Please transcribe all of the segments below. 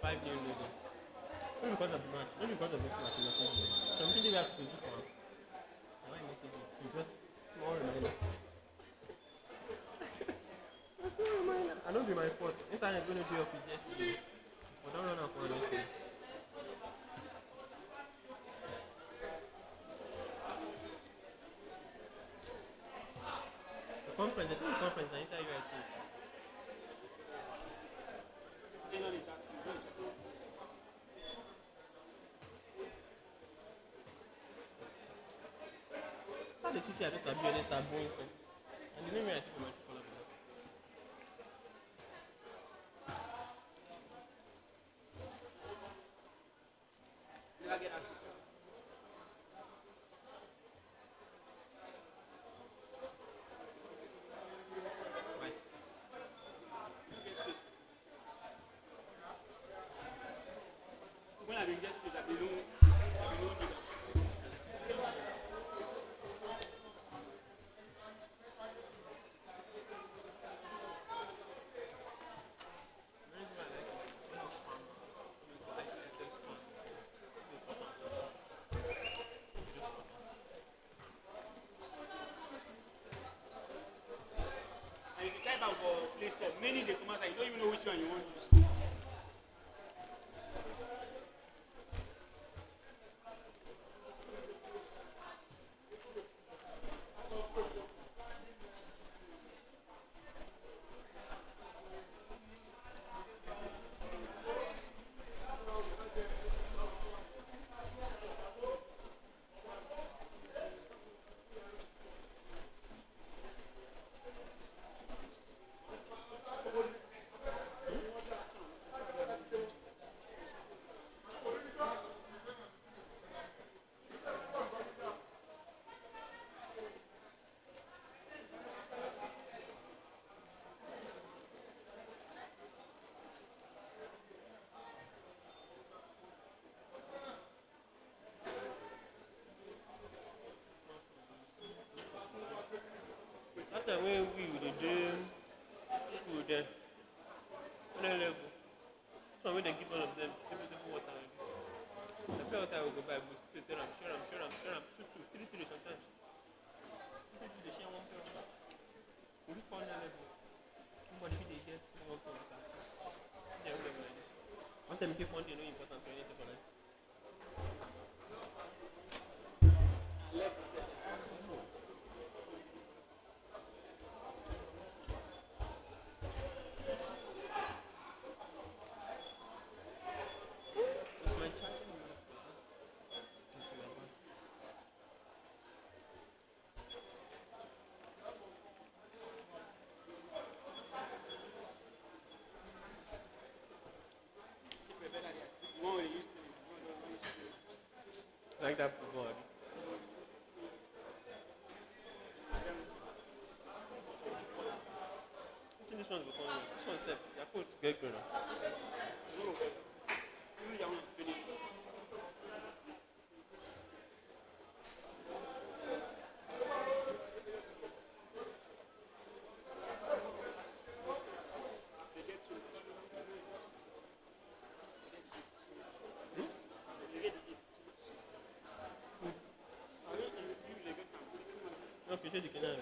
5 year logo. Not because of the match, not because of this match, you message me. Something they ask to do for him. Why message you? Just small reminder. A small reminder. I don't be my fault. Internet going to do office yesterday. But don't run out for yesterday. The conference, the same conference, and inside U19. So the CC I just abuse this abuse thing. And the name I see for my true color that. Why? When I been just that they don't The reason why I like it is when it's fun. It's like this fun. You put on you just put on. and if you type out for Play Store, many they come outside, you don't even know which one you want to use. That time when we dey do school there, when I level, so when they give all of them, table water like this. The pure water will go buy, we split it, I'm sure, 2, 2, 3, 3 sometimes. 3 they share one pure water. We do 400 level. Nobody fit dey get one pure water. They will level like this. One time you say funding no important for anything for life. It's my charging laptop. It's your one. You want to use to Like that football. Abi. I think this one's becoming this one's safe. They're called get good. No, appreciate the canal.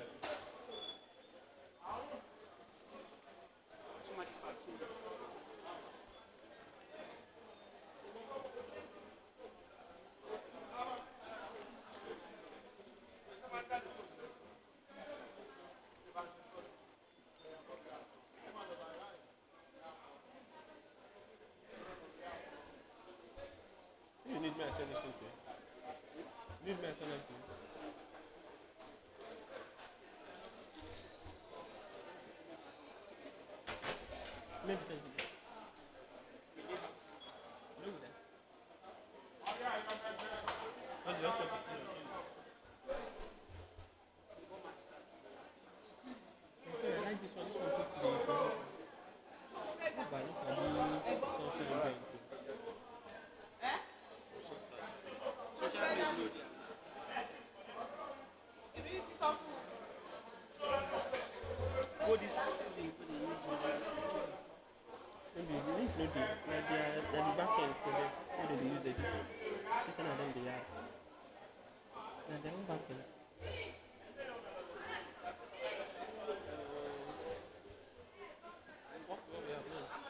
You need me to send this thing to you. You need me to send it to you. Maybe send it. Look at that. What's the hospital still? Okay, I like this one. This one put to the position. But this one something very good. social media. Go this link with the Maybe link no dey. Na the back end for them. Wey dem dey use edit. See say na them dey add. Na their own back end. What we have now?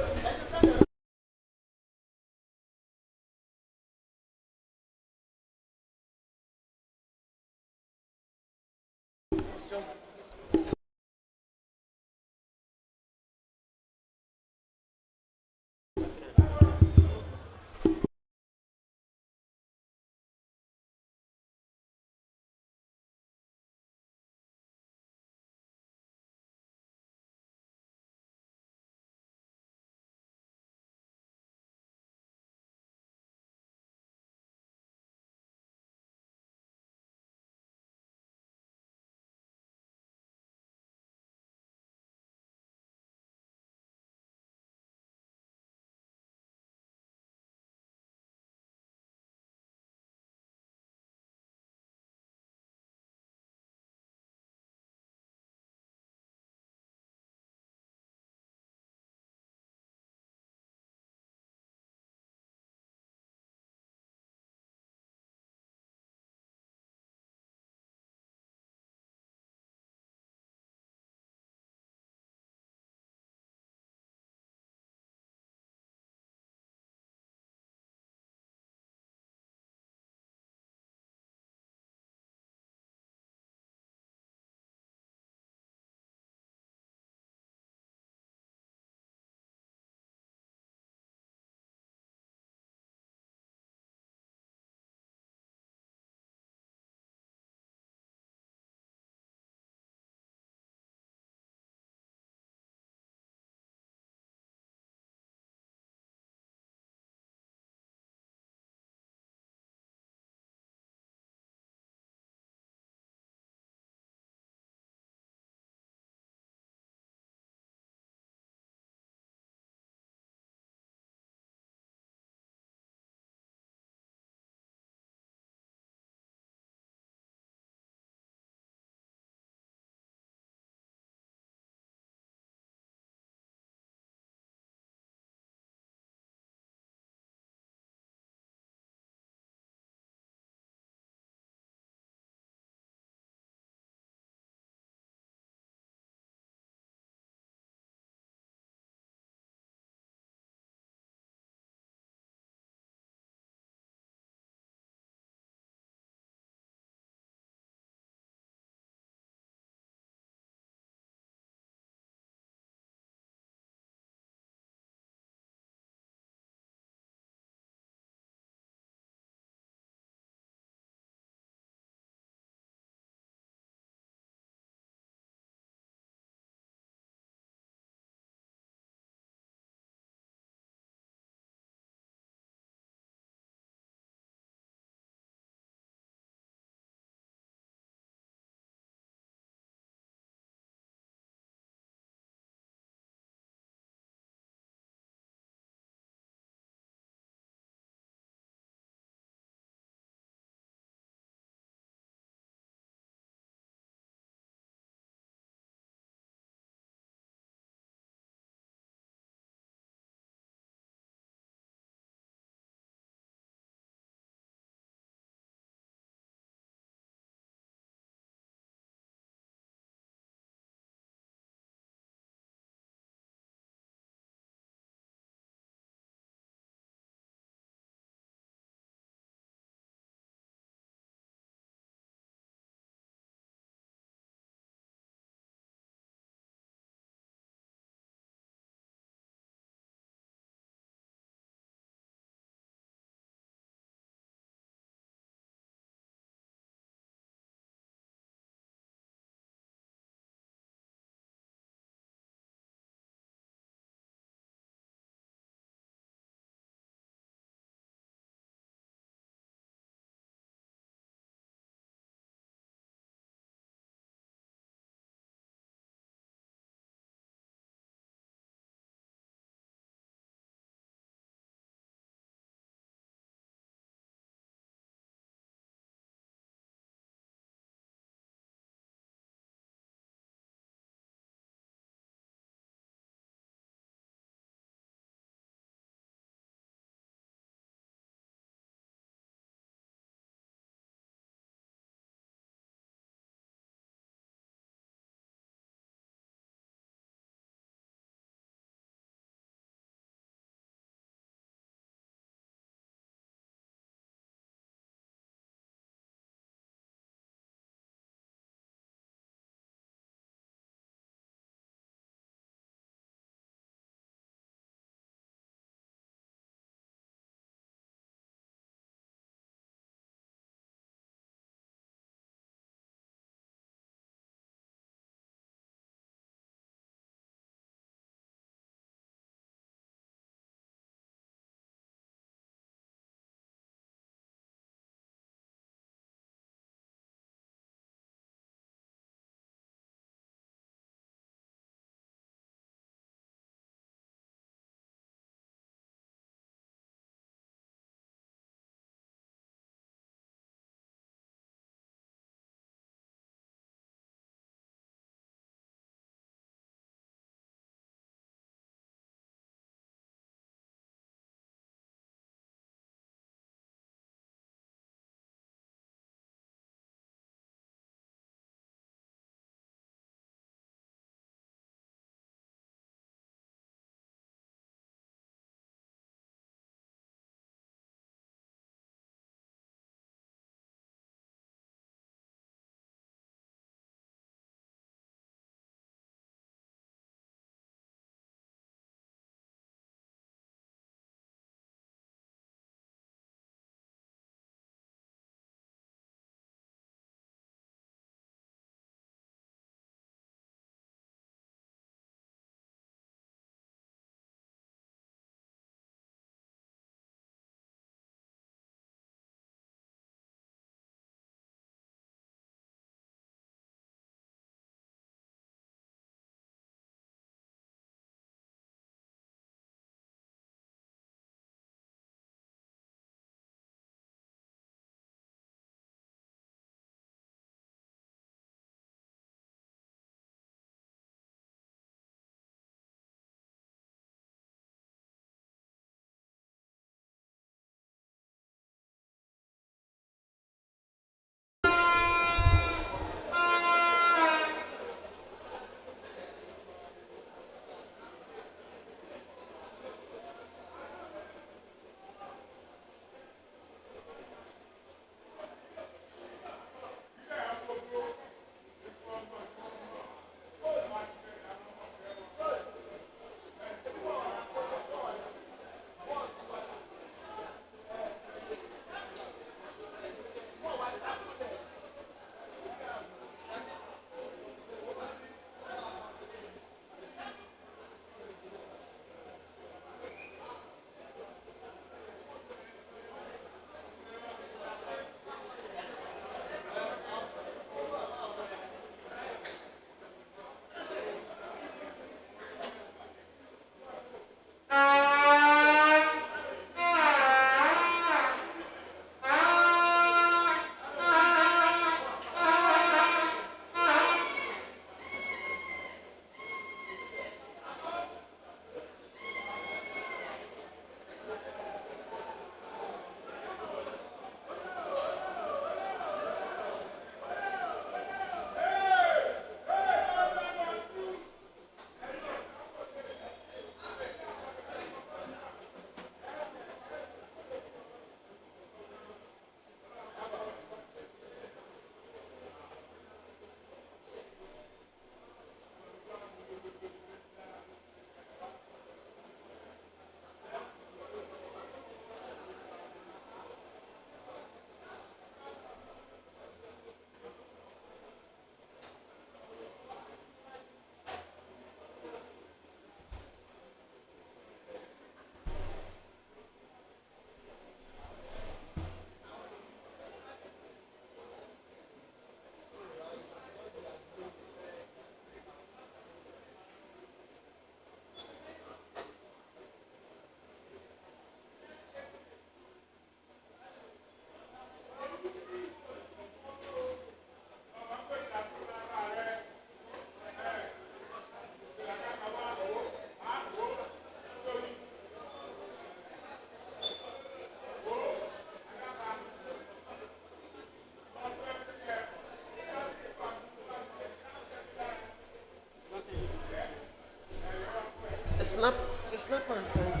snap, snap and send.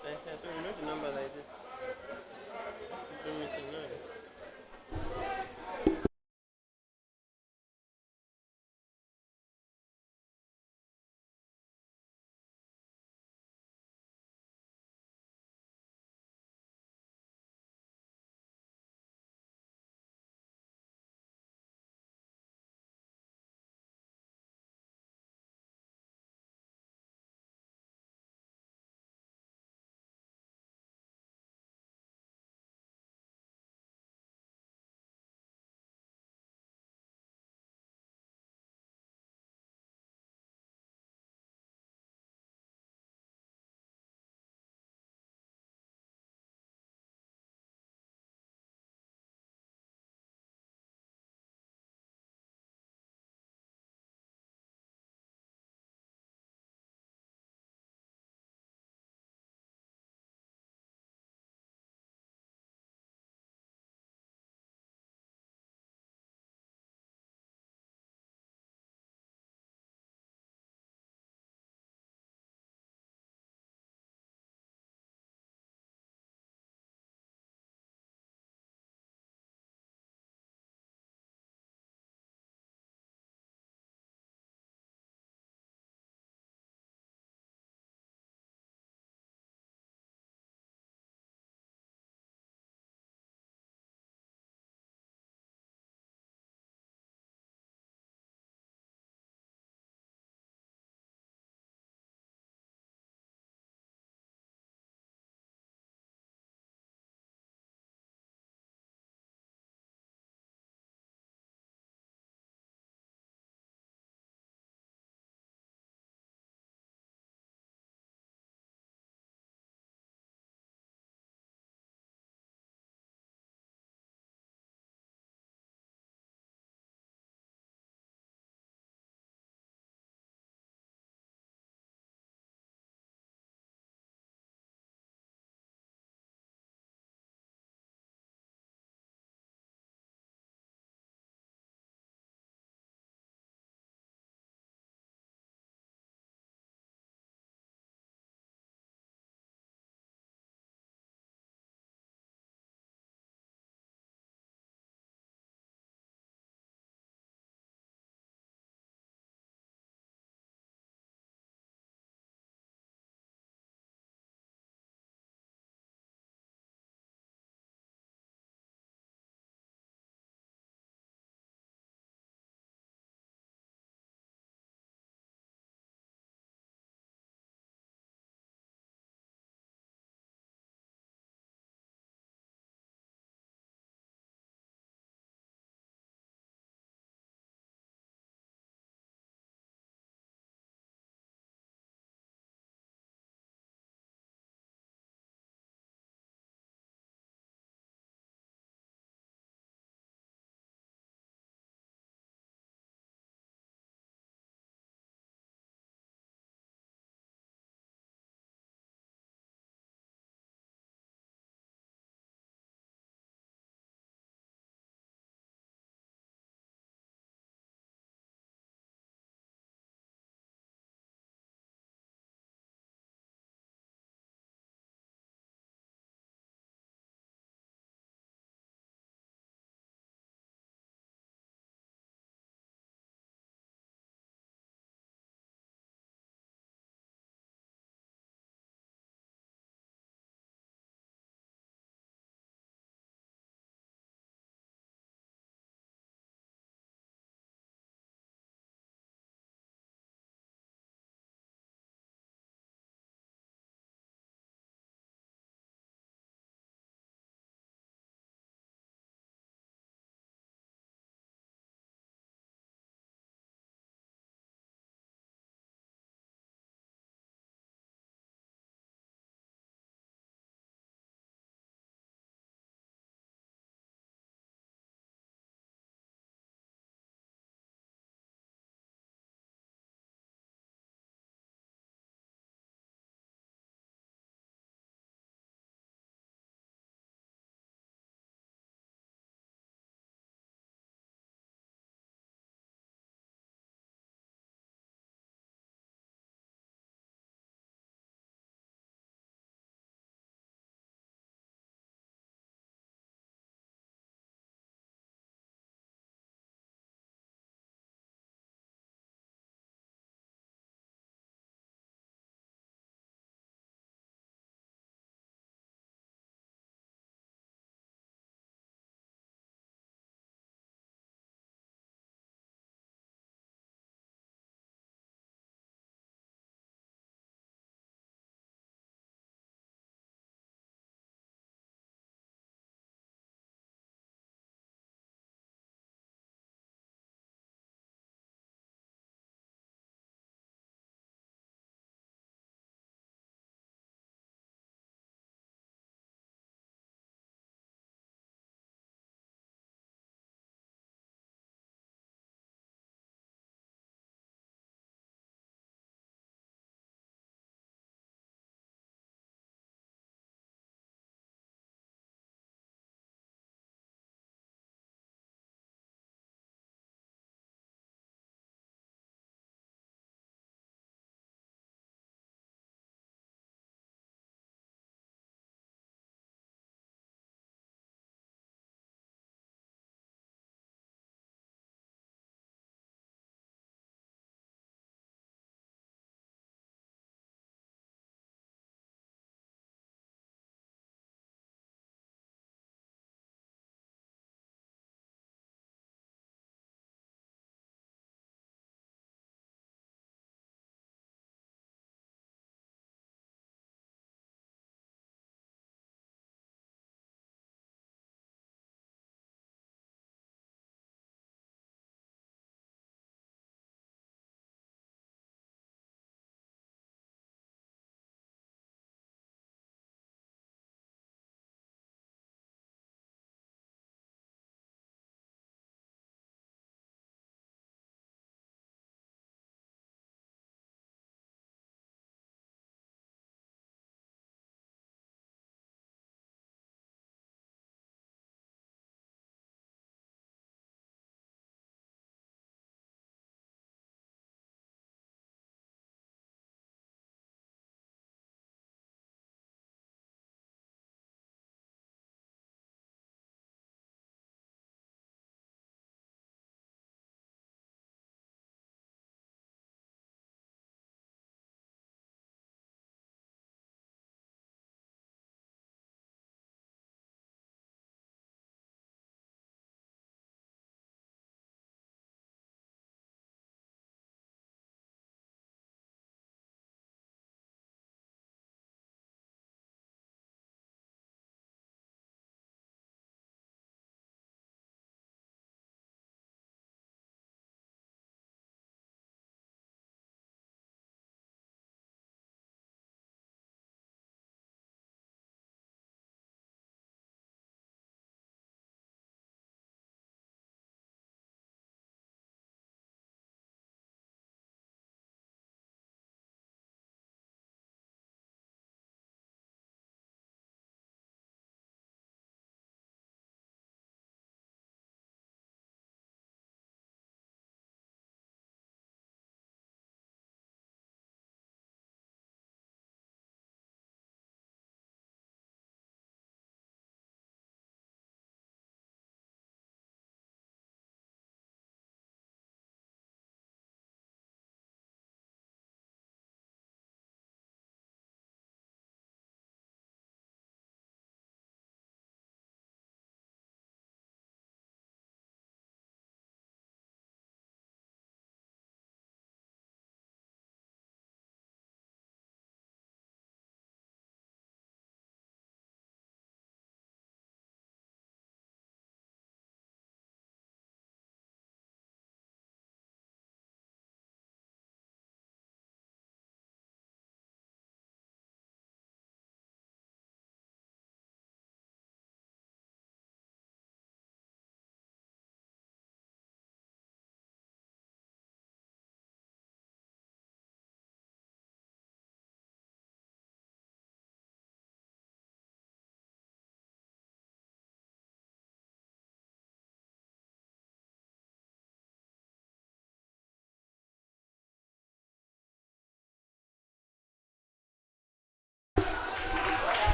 So you know the number like this. Zoom meeting now.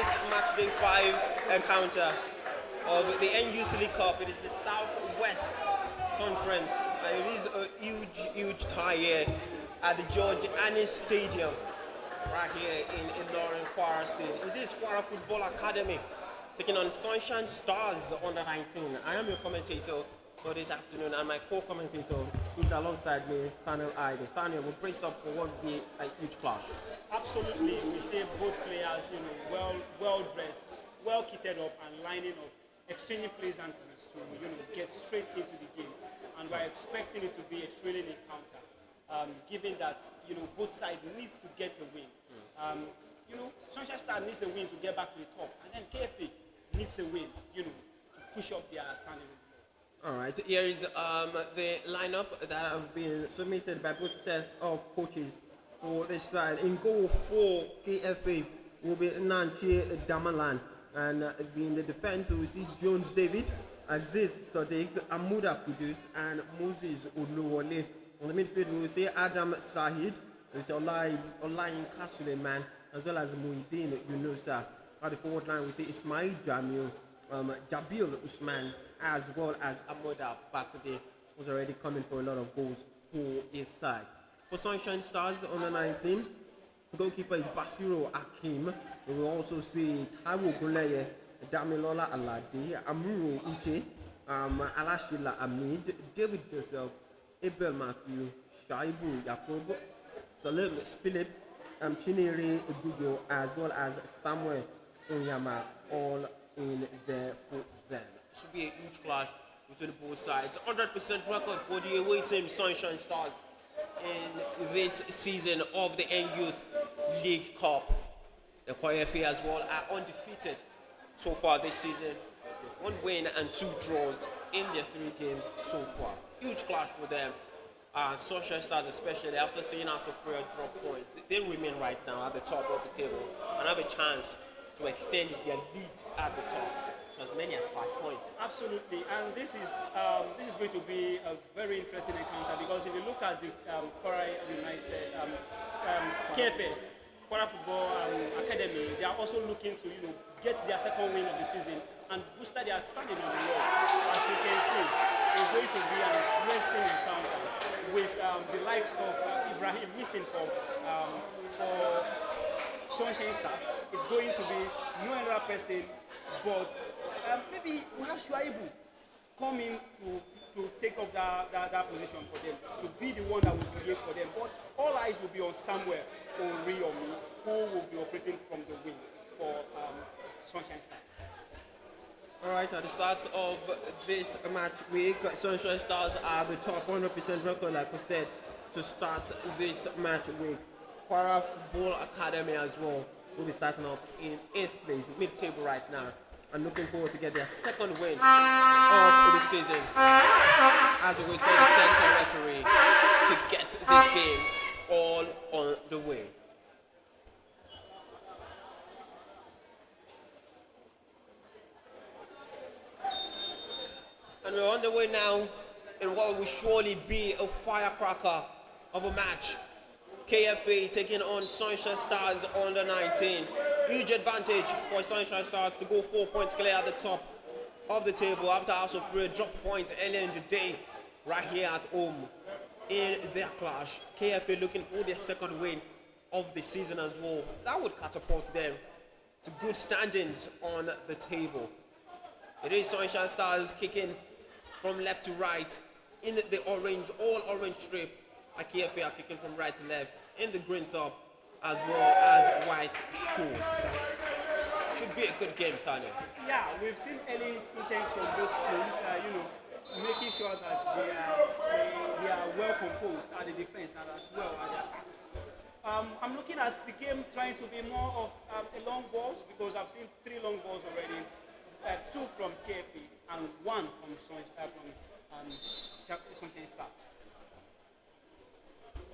this match day 5 encounter of the N-Youth League Cup. It is the Southwest Conference, and it is a huge tie here at the George Annis Stadium right here in Ilorin, Kwara State. It is Kwara Football Academy taking on Sunshine Stars under 19. I am your commentator for this afternoon, and my co-commentator is alongside me, Nathaniel Ide. Nathaniel, we're braced up for what will be a huge clash. Absolutely, we see both players, well dressed, well kitted up, and lining up, exchanging pleasantries to, get straight into the game. And we're expecting it to be a thrilling encounter, given that, both sides needs to get a win. Sunshine Star needs a win to get back to the top, and then KFA needs a win, to push up their standing. All right, here is the lineup that have been submitted by both sets of coaches for this side. In goal for KFA will be Nanchi Damalan, and in the defense we will see Jones David, Aziz Sadiq, Amuda Kudus, and Moses Uluwole. On the midfield we will see Adam Sahid, we will see Olayin Kasuleman, as well as Muhyiddin Yunusa. At the forward line we see Ismail Jamil, Jabil Usman, as well as Amoda Batade, was already coming for a lot of goals for his side. For Sunshine Stars under 19, goalkeeper is Bashiro Akim. We will also see Taiwo Guleye, Damilola Alade, Amuro Uche, Alashila Amid, David Joseph, Abel Matthew, Shaibu Yakob, Salim Philip, Chinere Gujo, as well as Samuel Onyama, all in there for them. It should be a huge clash between both sides. 100% record for the away team Sunshine Stars in this season of the N-Youth League Cup. The KFA as well are undefeated so far this season, with 1 win and 2 draws in their 3 games so far. Huge clash for them. Sunshine Stars, especially after seeing House of Prayer drop points, they remain right now at the top of the table and have a chance to extend their lead at the top to as many as 5 points. Absolutely, and this is going to be a very interesting encounter, because if you look at the Kwara United KFS, Kwara Football Academy, they are also looking to get their second win of the season and boost their standing on the league. As you can see, it's going to be an interesting encounter with the likes of Ibrahim missing for Sunshine Stars. It's going to be no other person, but maybe we have Shuaibu come in to take up that position for them, to be the one that will create for them. But all eyes will be on Samuel Oriomi, who will be operating from the wing for Sunshine Stars. All right, at the start of this match week, Sunshine Stars are the top 100% record, like we said, to start this match week. Kwara Football Academy as well will be starting up in 8th place, mid-table right now, and looking forward to get their second win of the season as we wait for the center referee to get this game all on the way. And we're on the way now in what will surely be a firecracker of a match. KFA taking on Sunshine Stars under 19. Huge advantage for Sunshine Stars to go 4 points clear at the top of the table after House of Prayer dropped points earlier in the day right here at home in their clash. KFA looking for their second win of the season as well. That would catapult them to good standings on the table. It is Sunshine Stars kicking from left to right in the orange, all orange strip. KFA are kicking from right to left in the green top as well as white shorts. Should be a good game, Thania. Yeah, we've seen early intents from both teams, making sure that they are well composed at the defense and as well at the attack. I'm looking at the game trying to be more of a long balls, because I've seen 3 long balls already, 2 from KFA and 1 from Sunshine Star.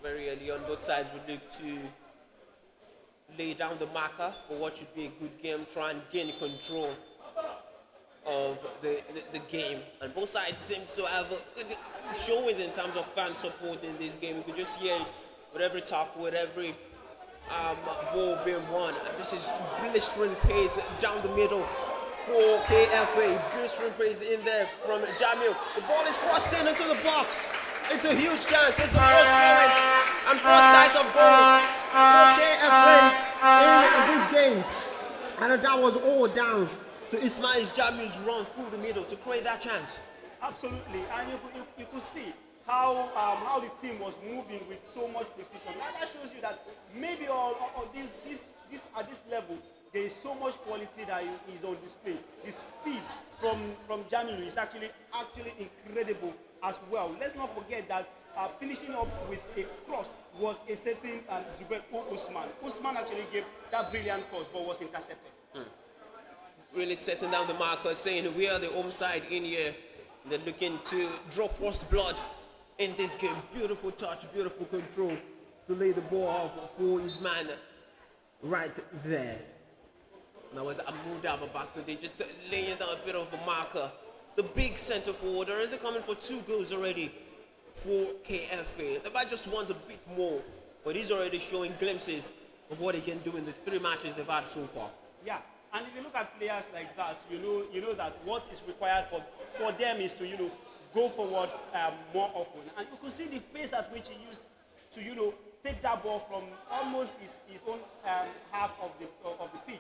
Very early on, both sides would look to lay down the marker for what should be a good game, try and gain control of the game. And both sides seem to have good showings in terms of fan support in this game. You could just hear it with every tackle, with every ball being won. This is blistering pace down the middle for KFA. Blistering pace in there from Jamil. The ball is crossed in into the box. It's a huge chance. It's the first showing and first sight of goal for KFA in this game. And that was all down to Ismail Jamil's run through the middle to create that chance. Absolutely, and you could see how the team was moving with so much precision. That shows you that maybe this at this level there is so much quality that is on display. The speed from Jamilu is actually incredible as well. Let's not forget that finishing up with a cross was a certain Zubair Usman. Usman actually gave that brilliant cross but was intercepted. Really setting down the marker, saying we are the home side in here. They're looking to draw first blood in this game. Beautiful touch, beautiful control to lay the ball off for his man right there. That was Amuda Babatunde just laying down a bit of a marker. The big centre forward is coming for 2 goals already for KFA. The guy just wants a bit more, but he's already showing glimpses of what he can do in the 3 matches they've had so far. Yeah. And if you look at players like that, you know that what is required for them is to go forward more often. And you can see the pace at which he used to take that ball from almost his own half of the pitch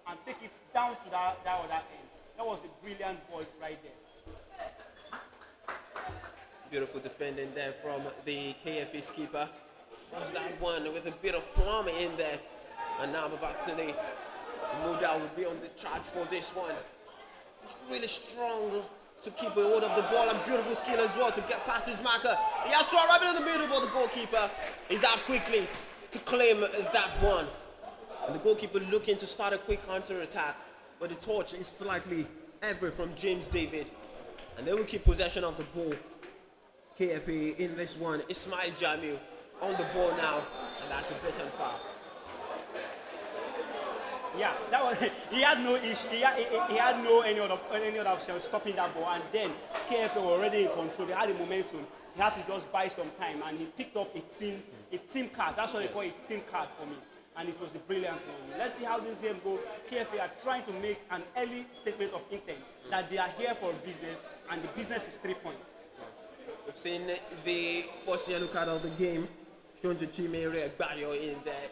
and take it down to that other end. That was a brilliant ball right there. Beautiful defending there from the KFA skipper. First that one with a bit of plum in there, and now I'm about to lay. Muda will be on the charge for this one. Really strong to keep a hold of the ball, and beautiful skill as well to get past his marker. He has to arrive in the middle, but the goalkeeper is out quickly to claim that one. And the goalkeeper looking to start a quick counter-attack, but the touch is slightly heavy from James David. And they will keep possession of the ball. KFA in this one. Ismail Jamil on the ball now, and that's a blatant foul. Yeah, that was. He had no issue. He had no any other option stopping that ball, and then KFA were already in control. They had the momentum. He had to just buy some time, and he picked up a team card. That's what they call a team card for me, and it was a brilliant one. Let's see how this game goes. KFA are trying to make an early statement of intent that they are here for business, and the business is 3 points. We've seen the first yellow card of the game shown to Chimere Bayo in there.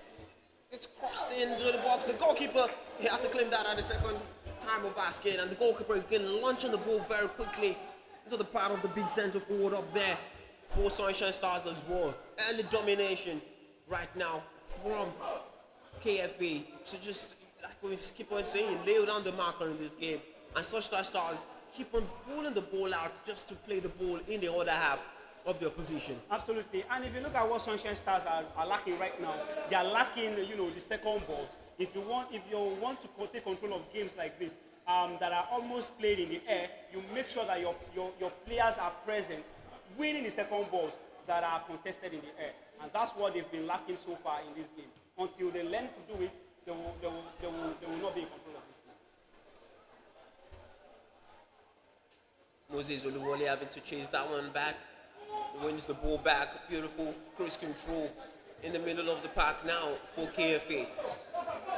It's crossed into the box. The goalkeeper, he had to claim that at the second time of asking, and the goalkeeper again launching the ball very quickly into the part of the big centre forward up there for Sunshine Stars as well. Early domination right now from KFA to just, like we keep on saying, lay down the marker in this game, and Sunshine Stars keep on pulling the ball out just to play the ball in the other half of the opposition. Absolutely, and if you look at what Sunshine Stars are lacking right now, they are lacking, the second balls. If you want to take control of games like this that are almost played in the air, you make sure that your players are present, winning the second balls that are contested in the air, and that's what they've been lacking so far in this game. Until they learn to do it, they will not be in control of this game. Moses Oluwole having to chase that one back. He wins the ball back. Beautiful cruise control in the middle of the park now for KFA.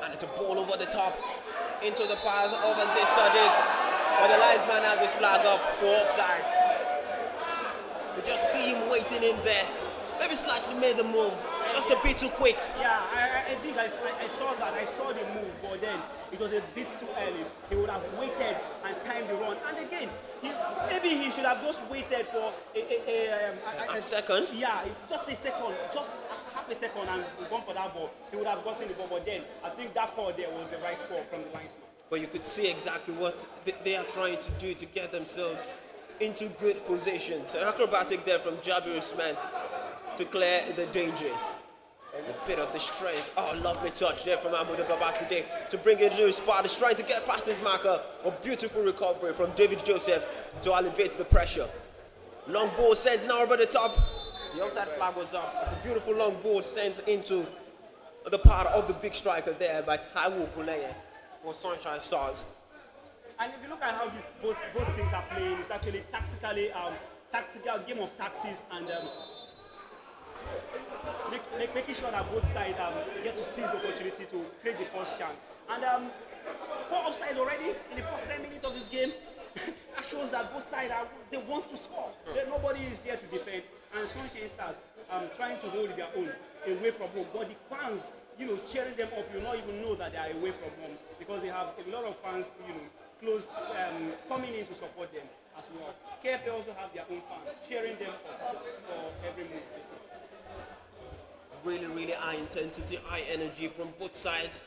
And it's a ball over the top into the path of Aziz Sadiq. But the linesman has his flag up for offside. You just see him waiting in there. Maybe slightly made the move. Just a bit too quick. Yeah, I think I saw that. I saw the move, but then it was a bit too early. He would have waited and timed the run. And again, maybe he should have just waited for a second. Yeah, just a second, just half a second, and gone for that ball. He would have gotten the ball, but then I think that call there was the right call from the linesman. But you could see exactly what they are trying to do to get themselves into good positions. So acrobatic there from Jabir Usman to clear the danger. A bit of the strength. Oh, lovely touch there from Amuda Baba today to bring it to his spot. He's trying to get past his marker. A beautiful recovery from David Joseph to alleviate the pressure. Long ball sent now over the top. The offside flag was up. A beautiful long ball sent into the part of the big striker there by Taiwo Puneye for Sunshine Stars. And if you look at how both teams are playing, it's actually tactical game of tactics and making sure that both sides get to seize the opportunity to create the first chance. And 4 offside already in the first 10 minutes of this game. That shows that both sides they want to score. Nobody is here to defend. And Sunshine Stars trying to hold their own away from home. But the fans, cheering them up, you not even know that they are away from home because they have a lot of fans, close coming in to support them as well. KFA also have their own fans cheering them up for every move. Really, really high intensity, high energy from both sides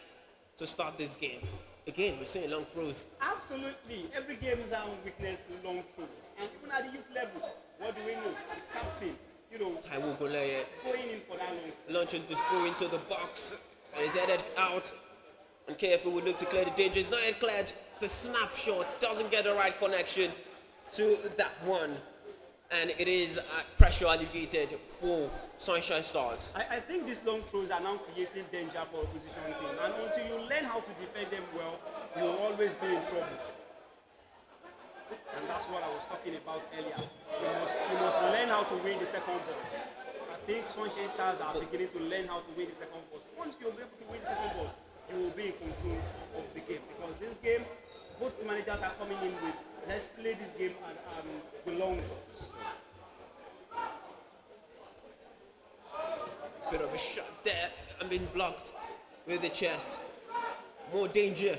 to start this game. Again, we're seeing long throws. Absolutely. Every game is our witness to long throws. And even at the youth level, what do we know? The captain, Taiwo Goleye going in for that long throw. launches this throw into the box and is headed out. And KFA will look to clear the danger. It's not yet cleared. It's a snapshot. Doesn't get the right connection to that one. And it is pressure alleviated for Sunshine Stars. I think these long throws are now creating danger for opposition team. And until you learn how to defend them well, you will always be in trouble. And that's what I was talking about earlier. You must learn how to win the second ball. I think Sunshine Stars are beginning to learn how to win the second ball. Once you're able to win the second ball, you will be in control of the game. Because this game, both managers are coming in with, let's play this game and the long balls. Bit of a shot there and being blocked with the chest. More danger.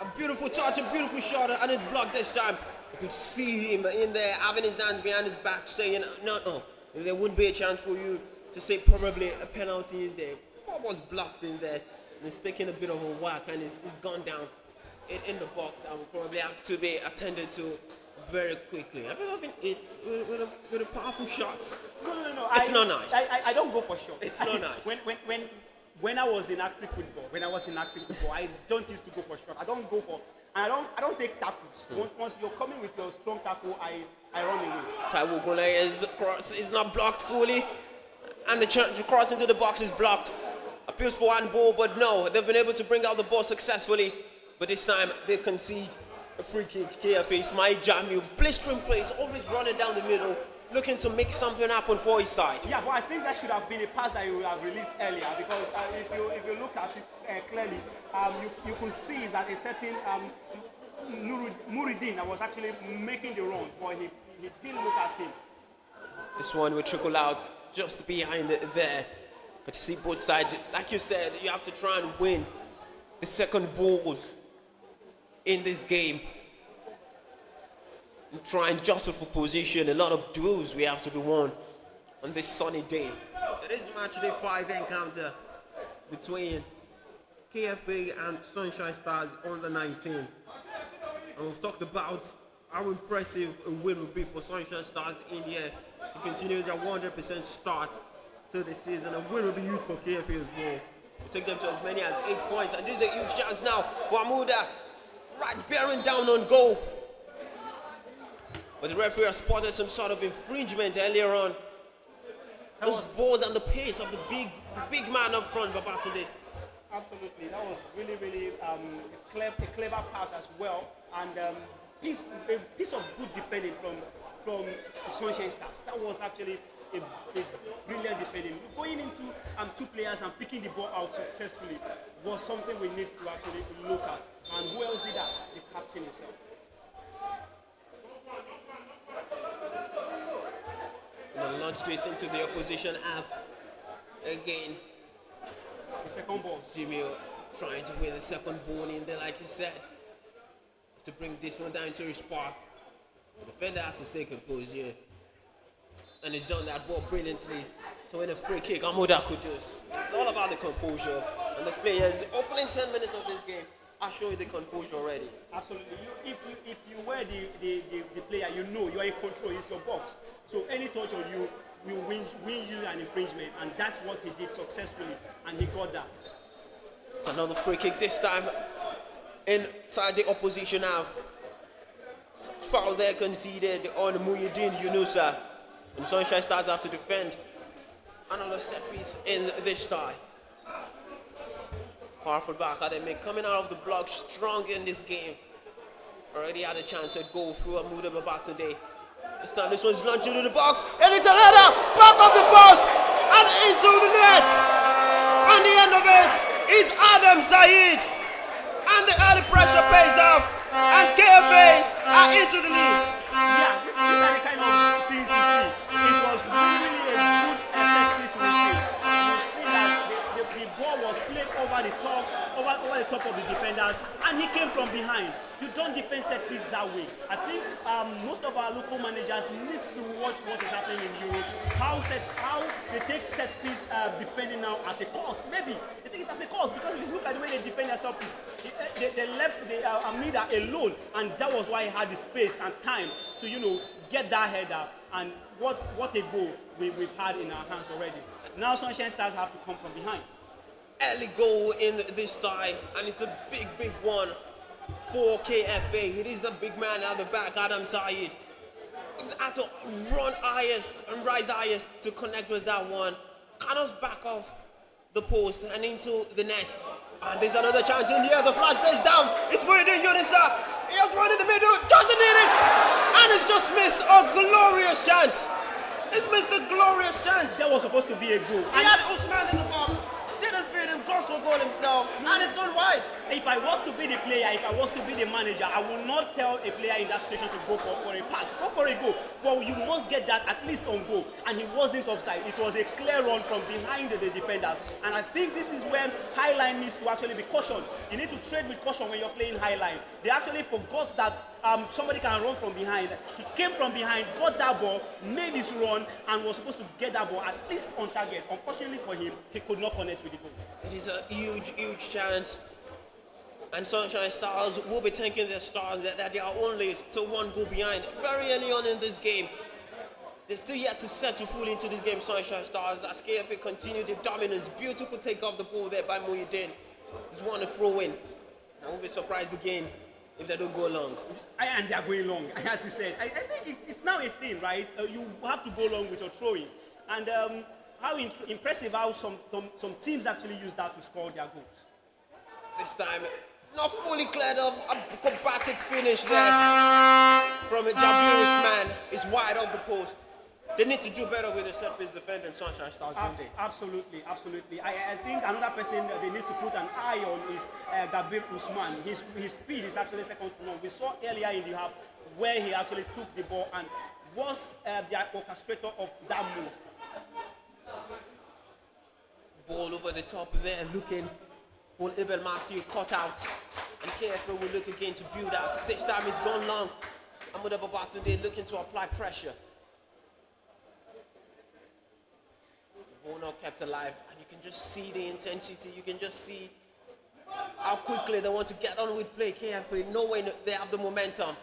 A beautiful touch, a beautiful shot, and it's blocked this time. You could see him in there having his hands behind his back saying, no, there wouldn't be a chance for you to say probably a penalty in there. Ball was blocked in there, and it's taking a bit of a whack, and it's gone down in the box, and will probably have to be attended to very quickly. Have you ever been hit with a powerful shot? No. It's not nice. I don't go for shots. It's not nice. When I was in active football, I don't used to go for shots. I don't go for, and I don't take tackles. Once you're coming with your strong tackle, I run away. Taiwo Goleye's cross is not blocked fully, and the cross into the box is blocked. Appeals for one ball, but no, they've been able to bring out the ball successfully. But this time they concede a free kick. KFA Ismail Jamiu, blistering plays, always running down the middle, looking to make something happen for his side. Yeah, but I think that should have been a pass that you would have released earlier because if you look at it clearly, you could see that a certain Muridin was actually making the run, but he didn't look at him. This one will trickle out just behind there. But you see both sides, like you said, you have to try and win the second balls in this game. And try and jostle for position. A lot of duels we have to be won on this sunny day. It is match day 5 encounter between KFA and Sunshine Stars under 19. And we've talked about how impressive a win would be for Sunshine Stars in here to continue their 100% start to the season. A win would be huge for KFA as well. We'll take them to as many as 8 points. And this is a huge chance now for Amuda. Right bearing down on goal. But the referee has spotted some sort of infringement earlier on. Those balls and the pace of the big man up front, Babatunde. Absolutely, that was really a clever pass as well, and a piece of good defending from Sunshine Stars. That was actually a brilliant defending. Going into 2 players and picking the ball out successfully was something we need to actually look at. And who else did that? The captain himself. We'll launch this into the opposition half again. The second ball. Jimmy trying to win the second ball in there, like you said. To bring this one down to his path. The defender has to stay composed here. And he's done that ball brilliantly to win a free kick. Amuda Kudus. It's all about the composure. And this players, opening 10 minutes of this game, are showing the composure already. Absolutely. If you were the player, you know you are in control. It's your box. So any touch on you will win you an infringement, and that's what he did successfully, and he got that. It's another free kick this time inside the opposition half. Foul there conceded on Muhyiddin Yunusa. And Sunshine Stars have to defend another set piece in this tie. Kwara Football Academy coming out of the block strong in this game. Already had a chance to go through Amuda Babatunde. This time this one's launched into the box, and it's another back of the post. and into the net. And the end of it is Adam Saeed. And the early pressure pays off. And KFA are into the lead. Yeah, these are the kind of things you see. It was really a good set piece we see. You see that the ball was played over the top of the defenders, and he came from behind. You don't defend set piece that way. I think most of our local managers need to watch what is happening in Europe. How they take set piece defending now as a cause. Maybe they take it as a cause, because if you look at the way they defend their set piece, they left the Amida alone, and that was why he had the space and time to get that header. And what a goal we've had in our hands already. Now Sunshine Stars have to come from behind. Early goal in this tie, and it's a big one for KFA. It is the big man at the back, Adam Saeed. He's had to run highest and rise highest to connect with that one. Cannot back off the post and into the net. And there's another chance in here. The flag stays down. It's Muhyiddin Yunusah. He has run in the middle, doesn't need it, and it's just missed a glorious chance. It's missed a glorious chance. That was supposed to be a goal. He had Usman in the box. Didn't fit him, goes for goal himself, and it's gone wide. If I was to be the player, if I was to be the manager, I would not tell a player in that situation to go for a pass. Go for a goal. Well, you must get that at least on goal. And he wasn't offside. It was a clear run from behind the defenders. And I think this is when Highline needs to actually be cautioned. You need to trade with caution when you're playing Highline. They actually forgot that somebody can run from behind. He came from behind, got that ball, made his run, and was supposed to get that ball at least on target. Unfortunately for him, he could not connect with the goal. It is a huge chance. And Sunshine Stars will be thanking their stars that they are only still one goal behind very early on in this game. They're still yet to settle fully into this game, Sunshine Stars, as KFA continue their dominance. Beautiful take off the ball there by Muhyiddin. He's won a throw in. I won't be surprised again if they don't go long. And they are going long, as you said. I think it's now a thing, right? You have to go long with your throw-ins. And how impressive how some teams actually use that to score their goals. This time, not fully cleared off, a acrobatic finish there from Jabir Usman. It's wide off the post. They need to do better with the set piece defender in Sunshine Stars Sunday. Absolutely. I think another person they need to put an eye on is Jabir Usman. His speed is actually second to none. We saw earlier in the half where he actually took the ball and was the orchestrator of that move. Ball over the top there, looking for Ibel Matthew cut out, and KFA will look again to build out. This time it's gone long. Amuda Babatunde looking to apply pressure. The ball not kept alive, and you can just see the intensity. You can just see how quickly they want to get on with play. KFA knowing they have the momentum,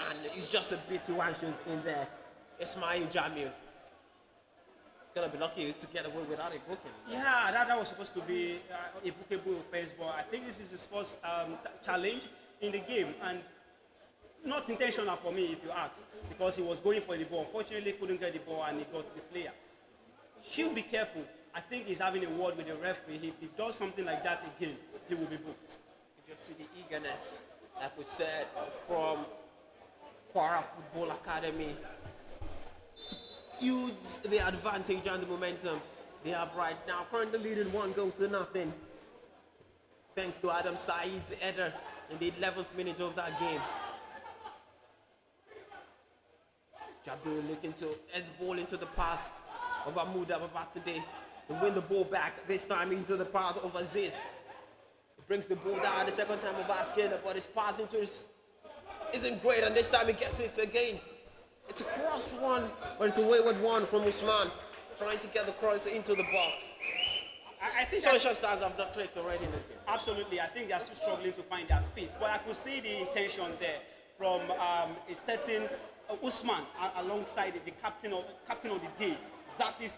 and it's just a bit too anxious in there. Ismail Jamil. Gonna be lucky to get away without a booking. Yeah, that was supposed to be a bookable offense, but I think this is his first challenge in the game, and not intentional for me if you ask, because he was going for the ball. Unfortunately, couldn't get the ball and he got the player. She'll be careful. I think he's having a word with the referee. If he does something like that again, he will be booked. You just see the eagerness, like we said, from Kwara Football Academy. Use the advantage and the momentum they have right now. Currently leading 1-0. Thanks to Adam Saeed's header in the 11th minute of that game. Jabir looking to head the ball into the path of Amuda Babatunde. They win the ball back, this time into the path of Aziz. He brings the ball down the second time of asking, but his pass into it isn't great, and this time he gets it again. It's a cross one, but it's a wayward one from Usman, trying to get the cross into the box. I think Sunshine Stars have not clicked already in this game. Absolutely, I think they are still struggling to find their feet. But I could see the intention there from a certain Usman alongside the captain of the day. That is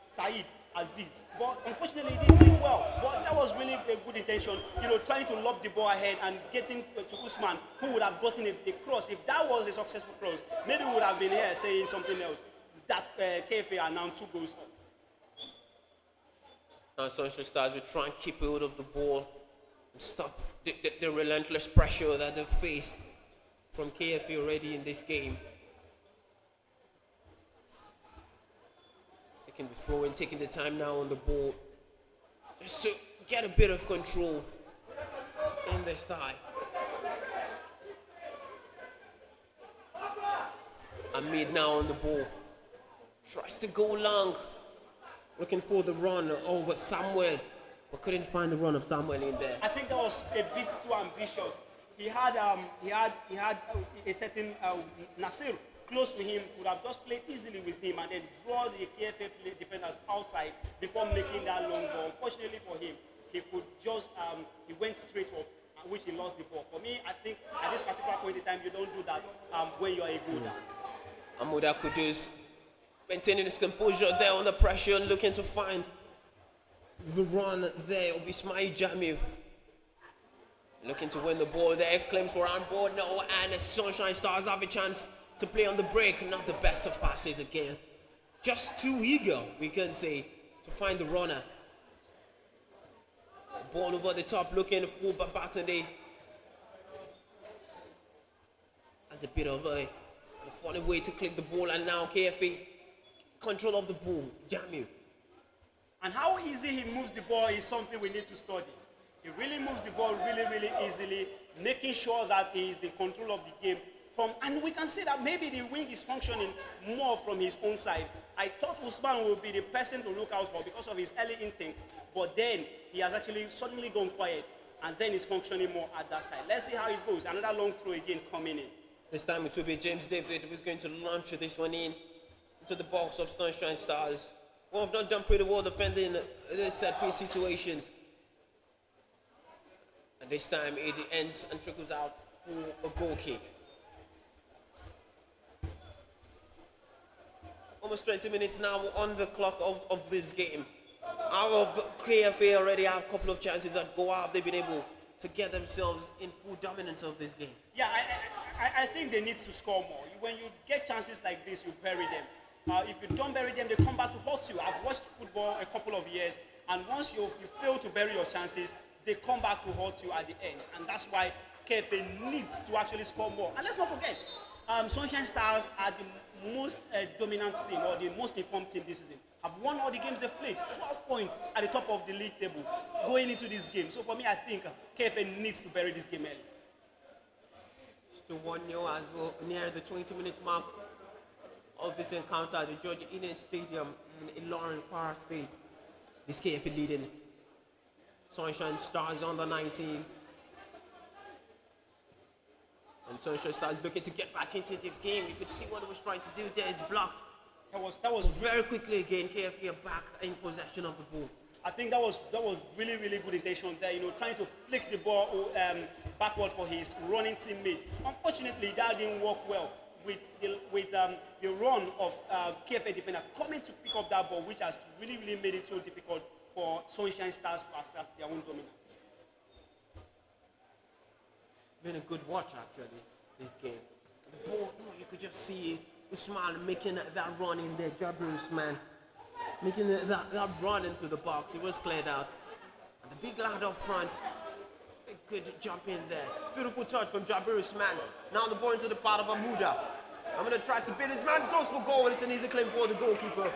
Saeed Aziz. But unfortunately, he didn't do it well. But that was really a good intention, trying to lob the ball ahead and getting to Usman, who would have gotten a cross. If that was a successful cross, maybe we would have been here saying something else. That KFA are now 2 goals up. Now Sunshine Stars will try and keep hold of the ball and stop the relentless pressure that they've faced from KFA already in this game. It's They can be throwing, taking the time now on the ball. Just to get a bit of control in this time. Ahmed now on the ball. Tries to go long. Looking for the run over Samuel. But couldn't find the run of Samuel in there. I think that was a bit too ambitious. He had a certain Nasir close to him, could have just played easily with him and then draw the KFA defenders outside before making that long ball. Unfortunately for him, he could just he went straight up, which he lost the ball. For me, I think at this particular point in time, you don't do that when you're a good. Amuda Kudus maintaining his composure there under pressure and looking to find the run there of Ismail Jamil. Looking to win the ball there, claims for on board now, and the Sunshine Stars have a chance to play on the break. Not the best of passes again. Just too eager, we can say, to find the runner. Ball over the top, looking for Babatunde. That's a bit of a funny way to click the ball, and now KFA control of the ball, Jamil. And how easy he moves the ball is something we need to study. He really moves the ball really, really easily, making sure that he is in control of the game. And we can say that maybe the wing is functioning more from his own side. I thought Usman would be the person to look out for because of his early instinct, but then he has actually suddenly gone quiet, and then he's functioning more at that side. Let's see how it goes. Another long throw again coming in. This time it will be James David who's going to launch this one in into the box of Sunshine Stars. Well, have not done pretty well defending this set piece situations. And this time it ends and trickles out for a goal kick. Almost 20 minutes now on the clock of this game. Our KFA already have a couple of chances at goal. Have they been able to get themselves in full dominance of this game? Yeah, I think they need to score more. When you get chances like this, you bury them. If you don't bury them, they come back to haunt you. I've watched football a couple of years, and once you fail to bury your chances, they come back to haunt you at the end. And that's why KFA needs to actually score more. And let's not forget, Sunshine Stars are the most dominant team, or the most informed team this season. Have won all the games they've played, 12 points at the top of the league table going into this game. So for me, I think KFA needs to bury this game early. Still 1-0 as well near the 20-minute mark of this encounter at the Nigerian Stadium in Ilorin, Kwara State. This KFA leading Sunshine Stars under 19. And Sunshine Stars looking to get back into the game. You could see what it was trying to do there. It's blocked. That was very quickly again. KFA are back in possession of the ball. I think that was really, really good intention there. Trying to flick the ball backward for his running teammate. Unfortunately, that didn't work well with the run of KFA defender coming to pick up that ball, which has really, really made it so difficult for Sunshine Stars to assert their own dominance. Been a good watch actually, this game. The ball, you could just see Usman making that run in there, Jabber's man. Making that run into the box. It was cleared out. And the big lad up front, a good jump in there. Beautiful touch from Jabber's man. Now the ball into the part of Amuda. Amuda tries to beat his man, goes for goal, and it's an easy claim for the goalkeeper.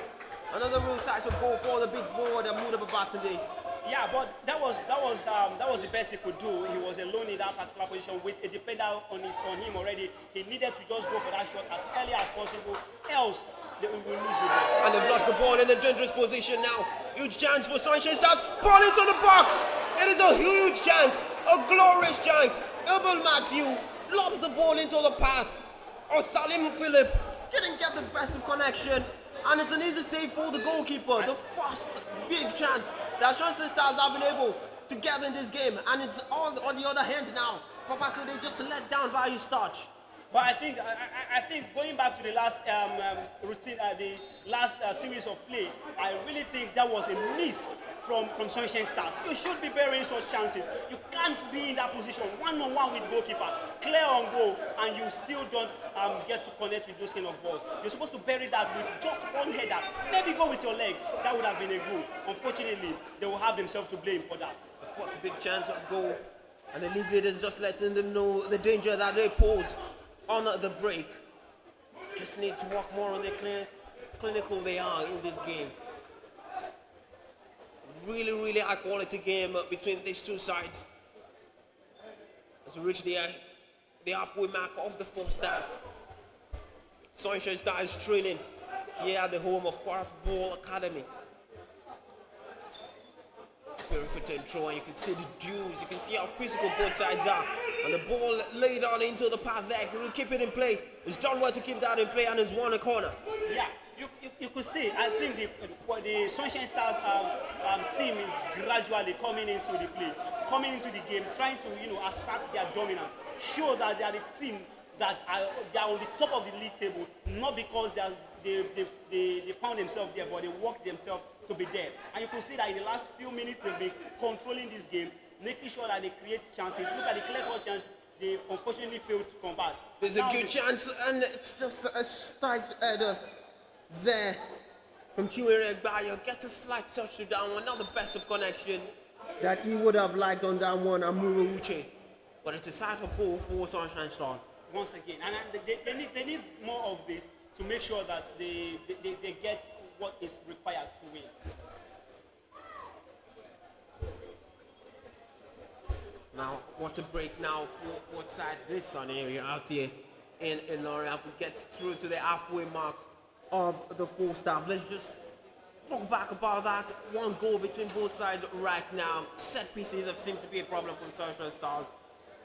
Another real side to goal for the big forward, Amuda Babatunde. Yeah, but that was the best he could do. He was alone in that particular position with a defender on him already. He needed to just go for that shot as early as possible. Else, they will lose the ball. And they've lost the ball in a dangerous position now. Huge chance for Sunshine Stars. Ball into the box. It is a huge chance, a glorious chance. Abel Matthew lobs the ball into the path of Salim Philip. Didn't get the best of connection. And it's an easy save for the goalkeeper. The first big chance that Sunshine Stars have been able to get in this game. And it's on the other hand now. Babatunde just let down by his touch. But I think going back to the last routine, the last series of play, I really think that was a miss from Sunshine Stars. You should be burying such chances. You can't be in that position one-on-one with the goalkeeper, clear on goal, and you still don't get to connect with those kind of balls. You're supposed to bury that with just one header. Maybe go with your leg. That would have been a goal. Unfortunately, they will have themselves to blame for that. The first big chance of goal, and the league leaders just letting them know the danger that they pose on the break. Just need to work more on their clinical they are in this game. really high quality game between these two sides. As we reach the halfway mark of the first half. Sunshine Stars training here at the home of Kwara Football Academy. Beautiful throw, you can see the duels, you can see how physical both sides are. And the ball laid on into the path there. He will keep it in play. It's done well to keep that in play and it's won a corner. Yeah, you could see, I think the Sunshine Stars team is gradually coming into the play, coming into the game, trying to assert their dominance, show that they are the team that they are on the top of the league table, not because they found themselves there, but they worked themselves to be there. And you can see that in the last few minutes they've been controlling this game, making sure that they create chances. Look at the clear-cut chance they unfortunately failed to convert. There's a good chance, and it's just a strike there from Kwara Bayo. Gets a slight touch to that one, not the best of connection that he would have liked on that one, Amuro Uche. But it's a side for goal for Sunshine Stars. Once again, and they need more of this to make sure that they get what is required to win. Now, what a break now for what side this sunny area out here in Ilorin. If we get through to the halfway mark of the first half, let's just talk back about that one goal between both sides right now. Set pieces have seemed to be a problem from Sunshine Stars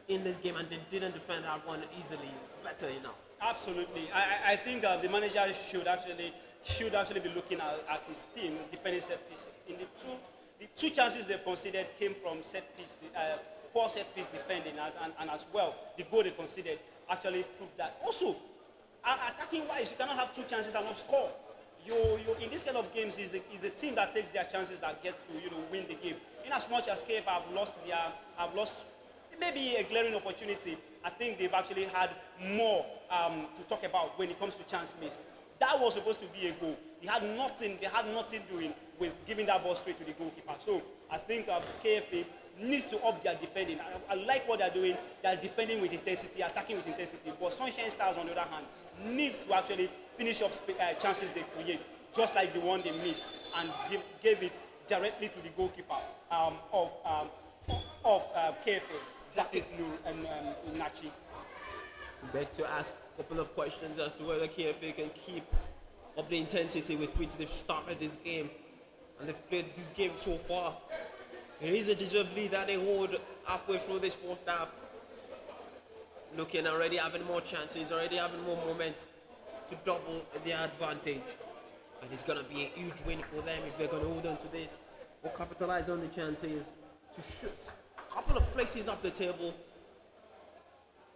in this game, and they didn't defend that one easily, better enough. Absolutely. I think the manager should actually be looking at his team defending set pieces. In the two chances they've considered came from set piece, poor set piece defending, and as well the goal they considered actually proved that. Also, attacking wise, you cannot have two chances and not score. You in this kind of games is a team that takes their chances that gets to win the game. In as much as KF have lost maybe a glaring opportunity, I think they've actually had more to talk about when it comes to chance misses. That was supposed to be a goal. They had nothing doing with giving that ball straight to the goalkeeper. So I think KFA needs to up their defending. I like what they're doing. They're defending with intensity, attacking with intensity. But Sunshine Stars, on the other hand, needs to actually finish up chances they create, just like the one they missed, and gave it directly to the goalkeeper of KFA. That is Nur and Nachi. We beg to ask a couple of questions as to whether KFA can keep up the intensity with which they've started this game and they've played this game so far. It is a deserved lead that they hold halfway through this first half. Looking already having more chances, already having more moment to double their advantage. And it's going to be a huge win for them if they're going to hold on to this or capitalize on the chances to shoot a couple of places up the table.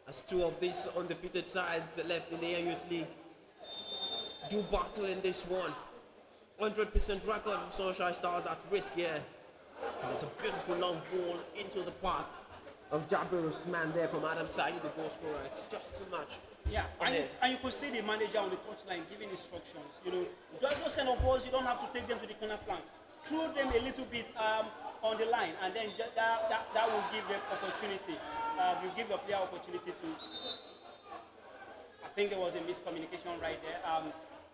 As two of these undefeated sides left in the N-YLC League do battle in this one. 100% record of Sunshine Stars at risk here. And it's a beautiful long ball into the path of Jabir Usman there from Adam Saeed, the goal scorer. It's just too much. Yeah, and you could see the manager on the touchline giving instructions. Those kind of balls, you don't have to take them to the corner flank. Throw them a little bit on the line, and then that will give them opportunity. You give the player opportunity to. I think there was a miscommunication right there.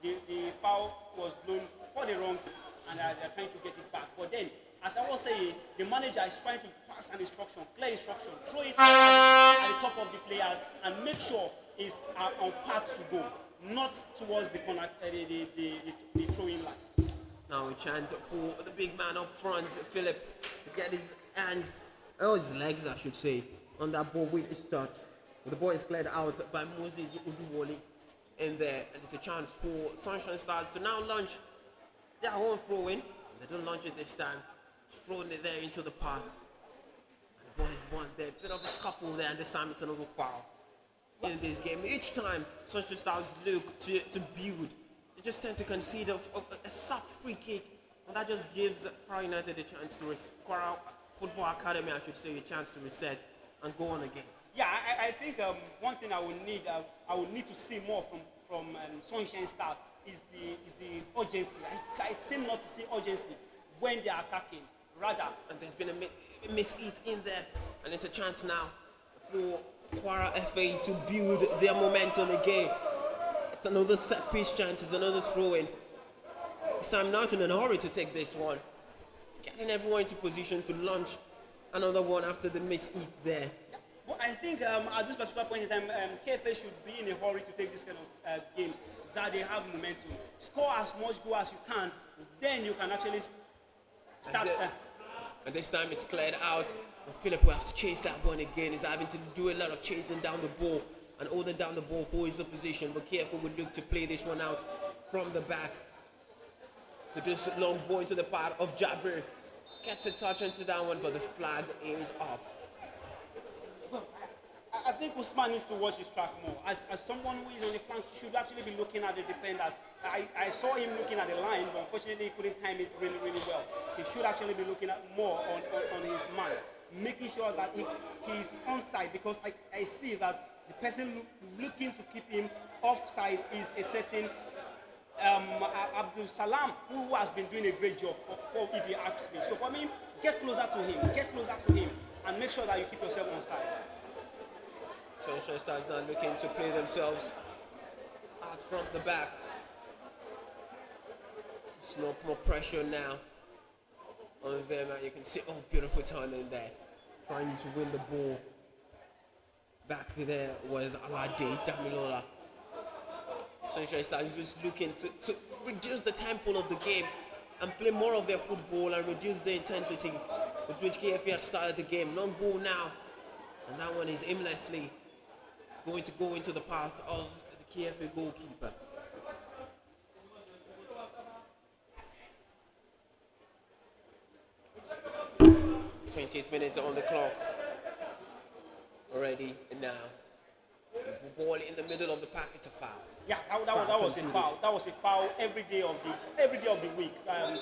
The foul was blown for the wrongs, and they're trying to get it back. But then, as I was saying, the manager is trying to pass an instruction, clear instruction, throw it at the top of the players, and make sure it's on path to go, not towards the corner, the throwing line. Now a chance for the big man up front, Philip, to get his hands, or his legs I should say, on that ball with his touch. The ball is cleared out by Moses Uduwoli in there, and it's a chance for Sunshine Stars to now launch their own throw in. They don't launch it this time. It's thrown it there into the path. And the ball is won there. Bit of a scuffle there, and this time it's another foul in this game. Each time Sunshine Stars look to build, they just tend to concede a soft free kick, and that just gives Kwara United a chance to Kwara Football Academy, I should say, a chance to reset and go on again. Yeah, I think one thing I would need to see more from Sunshine Stars is the urgency. I seem not to see urgency when they are attacking. Rather, and there's been a miss-hit in there, and it's a chance now for Kwara FA to build their momentum again. It's another set-piece chance, it's another throw-in. This time not in a hurry to take this one. getting everyone into position to launch another one after the miss hit there. Well, I think at this particular point in time, KFA should be in a hurry to take this kind of game, that they have momentum. Score as much goal as you can, then you can actually start. And this time it's cleared out. And Philip will have to chase that one again. He's having to do a lot of chasing down the ball and holding down the ball for his opposition. But Careful would look to play this one out from the back. To this long ball into the part of Jabir. Gets a touch into that one, but the flag is up. Well, I think Usman needs to watch his track more. As someone who is on the flank, should actually be looking at the defenders. I saw him looking at the line, but unfortunately he couldn't time it really, really well. He should actually be looking at more on his man, making sure that he's onside, because I see that the person looking to keep him offside is a certain Abdul Salam, who has been doing a great job for if you ask me. So for me, get closer to him, and make sure that you keep yourself on side. Sunshine Stars now looking to play themselves out from the back. There's no more pressure now on them, and you can see, oh, beautiful turn in there, trying to win the ball. Back there was Alade Damilola. Sunshine Stars just looking to reduce the tempo of the game and play more of their football and reduce the intensity with which KFA had started the game. Long ball now, and that one is aimlessly going to go into the path of the KFA goalkeeper. "28 minutes on the clock already now. The ball in the middle of the park, it's a foul. Yeah, that was a foul. That was a foul every day of the week, and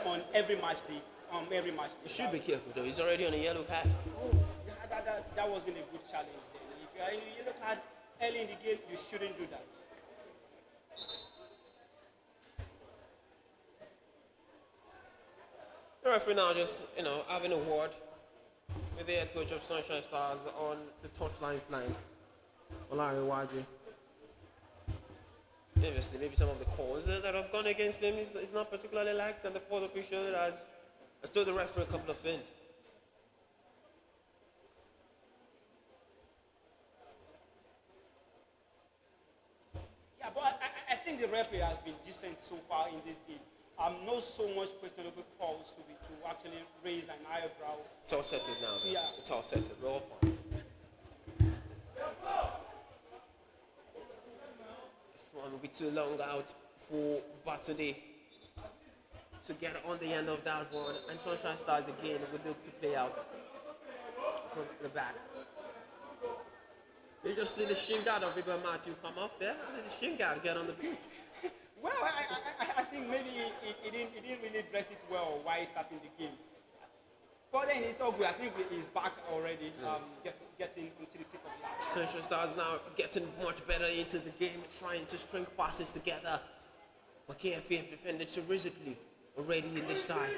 on every match day. You should be careful though. He's already on a yellow card. Oh, that wasn't a good challenge then. If you are in a yellow card early in the game, you shouldn't do that. The referee now just, having a word with the head coach of Sunshine Stars on the touchline flank, Olari Waji. Obviously, maybe some of the calls that have gone against him is not particularly liked, and the fourth official has told the referee a couple of things. Yeah, but I think the referee has been decent so far in this game. Not so much questionable calls to actually raise an eyebrow. It's all settled now. Though. Yeah. It's all settled. We're all fine. This one will be too long out for Batunde to get on the end of that one. And Sunshine Stars again will look to play out from the back. You just see the shin guard of Ibrahim Matthew come off there. How did the shin guard get on the pitch? Well, I think maybe he didn't really dress it well while starting the game. But then it's all good. I think he's back already, getting into the thick of the action. Central Stars now getting much better into the game, trying to string passes together. But KFA have defended so rigidly already in this time.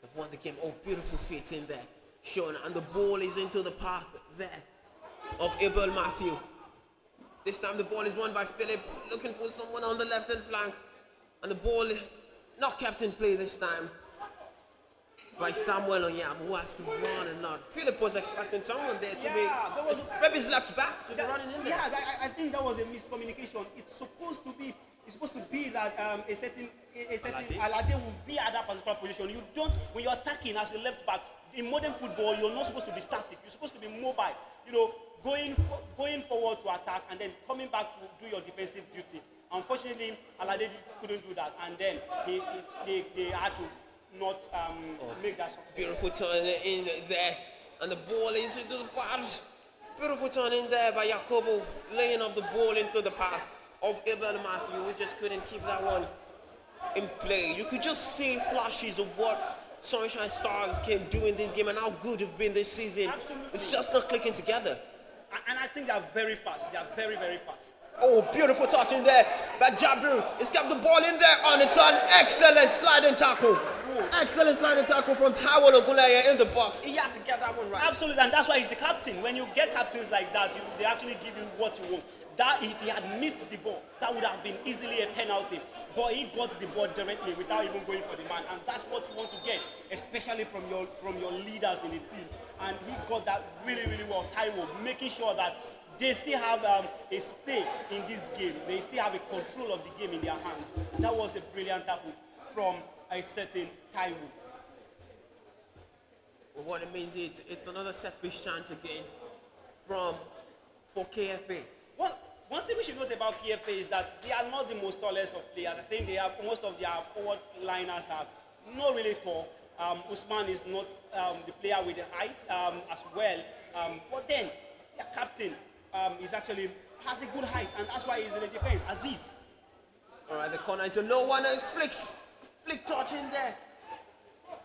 They've won the game. Oh, beautiful feet in there. Shown, and the ball is into the path there of Abel Matthew. This time the ball is won by Philip, looking for someone on the left-hand flank. And the ball is not kept in play this time by Samuel Onyam, who has to run and not. Philip was expecting someone there to be, maybe his left back to be running in there. Yeah, I think that was a miscommunication. It's supposed to be that a certain Alade will be at that particular position. You don't, when you're attacking as a left back, in modern football, you're not supposed to be static. You're supposed to be mobile. Going forward to attack and then coming back to do your defensive duty. Unfortunately, Alade couldn't do that, and then they had to not make that success. Beautiful turn in there, and the ball is into the path. Beautiful turn in there by Jacobo, laying off the ball into the path of Abel Matthew, who just couldn't keep that one in play. You could just see flashes of what Sunshine Stars can do in this game and how good they've been this season. Absolutely. It's just not clicking together. And I think they are very fast. They are very, very fast. Oh, beautiful touch in there by Jabru. He's kept the ball in there, and it's an excellent sliding tackle. Whoa. Excellent sliding tackle from Taiwo Oguleye in the box. He had to get that one right. Absolutely, and that's why he's the captain. When you get captains like that, they actually give you what you want. That if he had missed the ball, that would have been easily a penalty. but he got the ball directly without even going for the man, and that's what you want to get, especially from your leaders in the team. And he got that really, really well. Taiwo, making sure that they still have a stake in this game. They still have a control of the game in their hands. That was a brilliant tackle from a certain Taiwo. Well, what it means is it's another set piece chance again for KFA. Well, one thing we should note about KFA is that they are not the most tallest of players. I think they have most of their forward liners are not really tall. Usman is not the player with the height as well. But then their captain is actually has a good height, and that's why he's in the defense. Aziz. All right, the corner is a low one. Flick touch in there.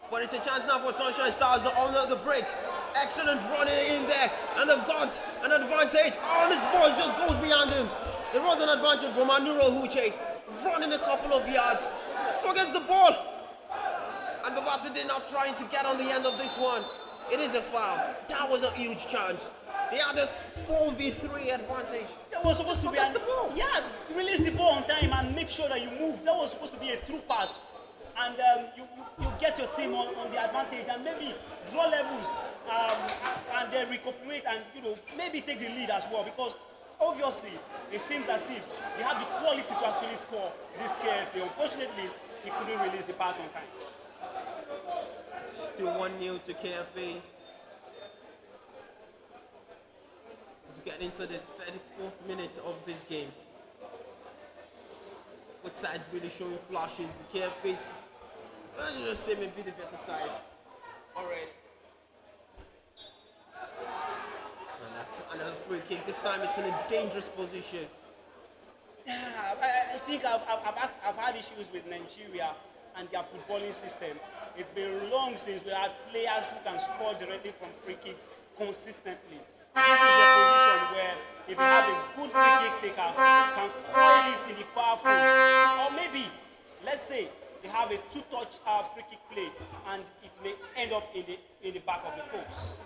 But it's a chance now for Sunshine Stars on the break. Excellent running in there. And they've got an advantage. Oh, this ball just goes beyond him. There was an advantage for Manuro Huche. Running a couple of yards. Just forgets the ball. And the batter did not trying to get on the end of this one. It is a foul. That was a huge chance. They had a 4v3 advantage. That was supposed to be the ball. Yeah, release the ball on time and make sure that you move. That was supposed to be a through pass. And you get your team on the advantage and maybe draw levels and then recuperate and maybe take the lead as well, because obviously it seems as if they have the quality to actually score this KFA. Unfortunately, he couldn't release the pass on time. Still 1-0 to KFA. Let's get into the 34th minute of this game. Both sides really showing flashes. The KFA's, let's just say, maybe the better side already. And that's another free kick. This time it's in a dangerous position. Yeah, I think I've had issues with Nigeria and their footballing system. It's been long since we had players who can score directly from free kicks consistently. This is a position where if you have a good free kick taker, you can coil it in the far post. Or maybe, let's say, they have a two-touch free kick play and it may end up in the back of the post.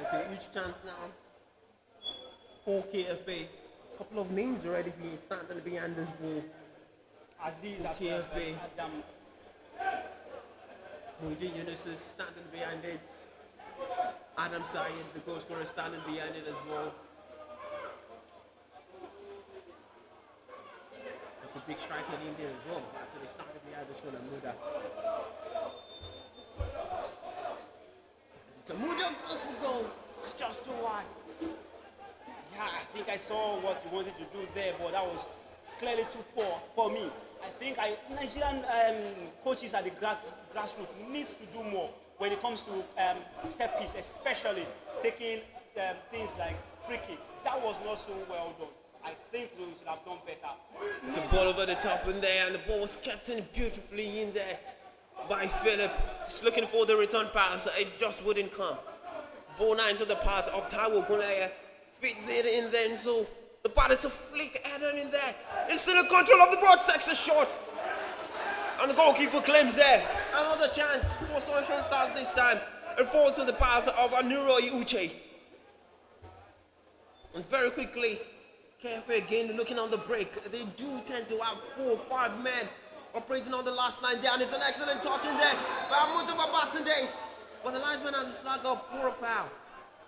It's a huge chance now for KFA. A couple of names already being standing behind this ball. Aziz as KFA. Adam. Muhyiddin Yunus is standing behind it. Adam Syed, the goal scorer, standing behind it as well. With the big striker in there as well. So they started behind this one, Amuda. It's Amuda goes for goal. It's just too wide. Yeah, I think I saw what he wanted to do there, but that was clearly too poor for me. I think Nigerian coaches at the grassroots needs to do more when it comes to set piece, especially taking things like free kicks. That was not so well done. I think we should have done better. It's a ball over the top in there, and the ball was kept in beautifully in there by Philip. Just looking for the return pass. It just wouldn't come. Ball now into the path of Taiwo Gulaya. Fits it in there, and so the ball, it's a flick header in there. It's still in control of the ball, takes a shot. And the goalkeeper claims there. Another chance for Sunshine Stars this time. It falls to the path of Anuro Uche. And very quickly, KFA again looking on the break. They do tend to have 4 or 5 men operating on the last line down. It's an excellent touch in there by Amudu Babatunde. But the linesman has his flag up for a foul.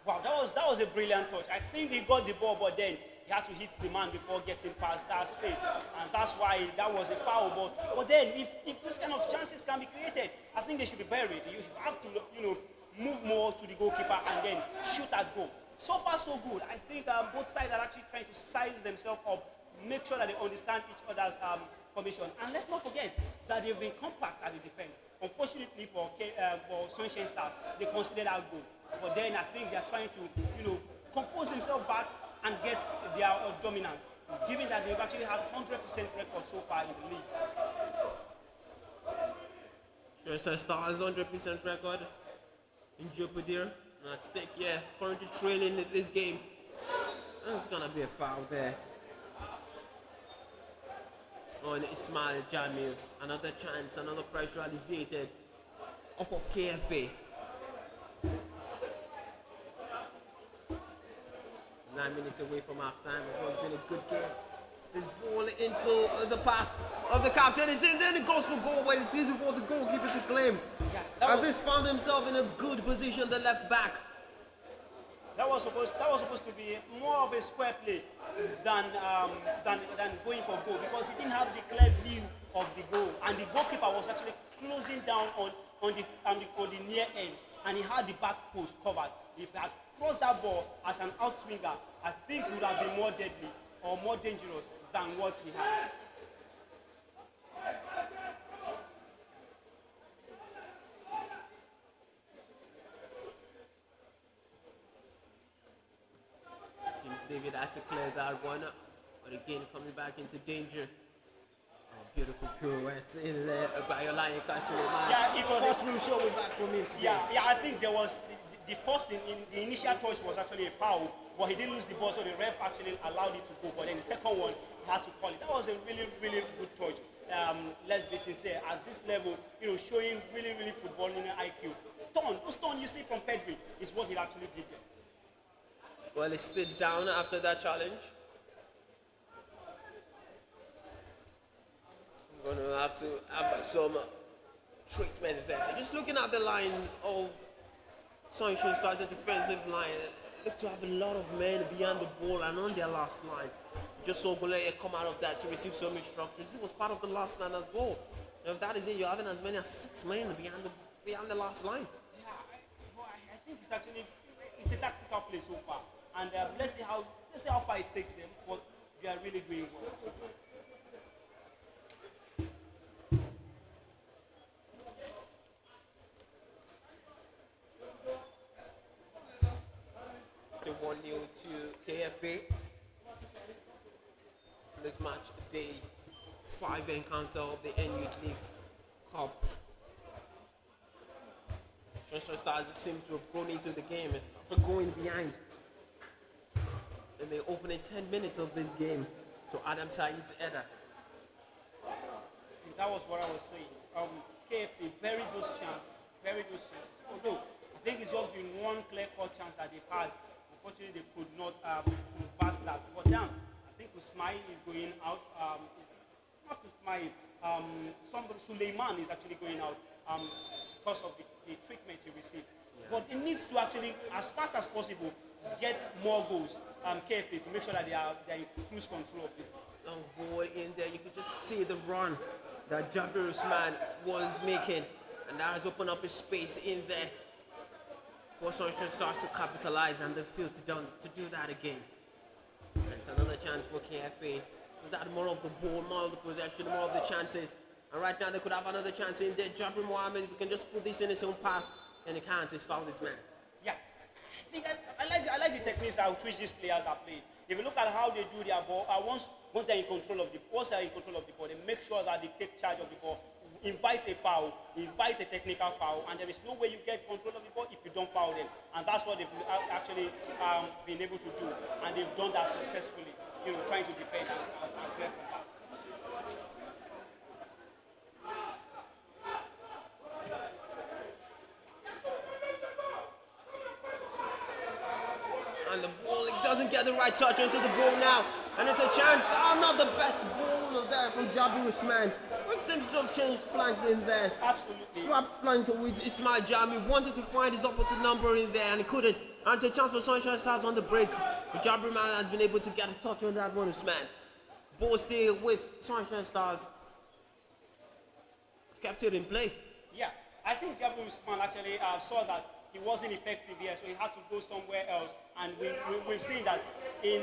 Wow, that was a brilliant touch. I think he got the ball, but then he had to hit the man before getting past that space. And that's why that was a foul. But then, if this kind of chances can be created, I think they should be buried. You should have to, move more to the goalkeeper and then shoot at goal. So far, so good. I think both sides are actually trying to size themselves up, make sure that they understand each other's formation. And let's not forget that they've been compact at the defense. Unfortunately for Sunshine Stars, they consider that goal. But then I think they're trying to, compose themselves back and get their dominance, given that they've actually had 100% record so far in the league. Sunshine Stars 100% record in jeopardy at stake. Yeah, currently trailing this game. And it's gonna be a foul there on Ismail Jamil. Another chance, another pressure alleviated off of KFA. 9 minutes away from half time. It's been a good game. This ball into the path of the captain. It's in, then it goes for goal, but it's easy for the goalkeeper to claim. Yeah, As he's found himself in a good position, the left back. that was supposed to be more of a square play than going for goal, because he didn't have the clear view of the goal, and the goalkeeper was actually closing down on the near end, and he had the back post covered. If he had crossed that ball as an outswinger, I think it would have been more deadly or more dangerous than what he had. David had to clear that one up, but again coming back into danger. Oh, beautiful pirouette in there by Ilorin Township. Yeah, it was first real shot we back from him today. Yeah, I think there was the first in the initial touch was actually a foul, but he didn't lose the ball, so the ref actually allowed it to go. But then the second one, he had to call it. That was a really, really good touch. Let's be sincere. At this level, showing really, really footballing IQ. Those turn you see from Pedri is what he actually did there. Well, he stood down after that challenge. I'm going to have to have some treatment there. Just looking at the lines of Sunshine Stars, the defensive line, look to have a lot of men behind the ball and on their last line. Just saw Golea come out of that to receive some instructions. It was part of the last line as well. Now, if that is it, you're having as many as 6 men behind the last line. Yeah, I think it's a tactical play so far. And let's see how far it takes them. But they are really doing well so far. Still 1-0 to KFA. This match, day 5 encounter of the N-YLC Cup. Sunshine Stars seem to have gone into the game after going behind in the opening 10 minutes of this game to Adam Said's header. And that was what I was saying. KFA buried those chances. Although I think it's just been one clear-cut chance that they've had. Unfortunately, they could not convert that. But then I think Usmai is going out. Not Usmai. Suleiman is actually going out because of the treatment he received. Yeah. But it needs to actually, as fast as possible, get more goals. KFA to make sure that they're in cruise control of this. Long ball in there, you could just see the run that Jabir Usman was making, and that has opened up a space in there for Sunshine Stars to capitalize, and they failed to do that again. And it's another chance for KFA. Was that more of the ball, more of the possession, more of the chances? And right now they could have another chance in there. Jabir Mohammed, if he can just put this in his own path, then he can't. He's found his man. Yeah, I think I like the techniques that which these players are playing. If you look at how they do their ball, once they're in control of the ball, they make sure that they take charge of the ball, invite a foul, invite a technical foul, and there is no way you get control of the ball if you don't foul them. And that's what they've actually been able to do, and they've done that successfully. Trying to defend and clear from that. And the ball, it doesn't get the right touch into the ball now. And it's a chance. Not the best ball there from Jabir Usman. But seems to have changed flanks in there. Absolutely. Swapped flank with Ismail Jami. Wanted to find his opposite number in there and he couldn't. And it's a chance for Sunshine Stars on the break. But Jabir Man has been able to get a touch on that one, Usman. Ball still with Sunshine Stars. Kept it in play. Yeah, I think Jabir Usman actually saw that he wasn't effective here, so he had to go somewhere else. And we've seen that in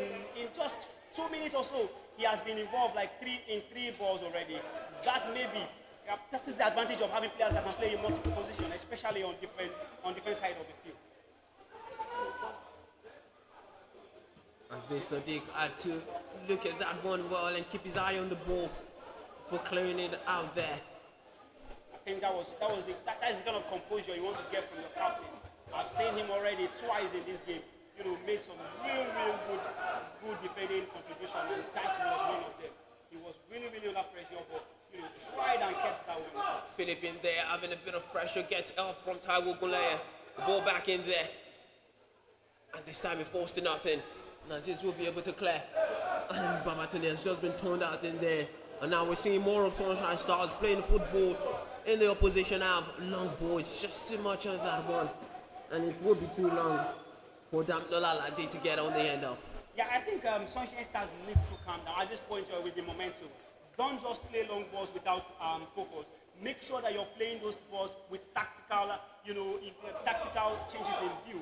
just 2 minutes or so, he has been involved like three balls already. That is the advantage of having players that can play in multiple positions, especially on different side of the field. As this Sadiq had to look at that one well and keep his eye on the ball for clearing it out there. I think that is the kind of composure you want to get from your captain. I've seen him already twice in this game. Made some real good defending contribution, and that was one of them. He was really under pressure, but tried and kept that one. Philip in there having a bit of pressure, gets help from Taiwo Golea. The ball back in there, and this time it falls to nothing. Nazis will be able to clear. And Babatini has just been turned out in there. And now we're seeing more of Sunshine Stars playing football in the opposition half. Long ball, it's just too much of that one. And it will be too long for Damnola Lade to get on the end of. Yeah, I think Sunshine Stars needs to calm down at this point with the momentum. Don't just play long balls without focus. Make sure that you're playing those balls with tactical, tactical changes in view.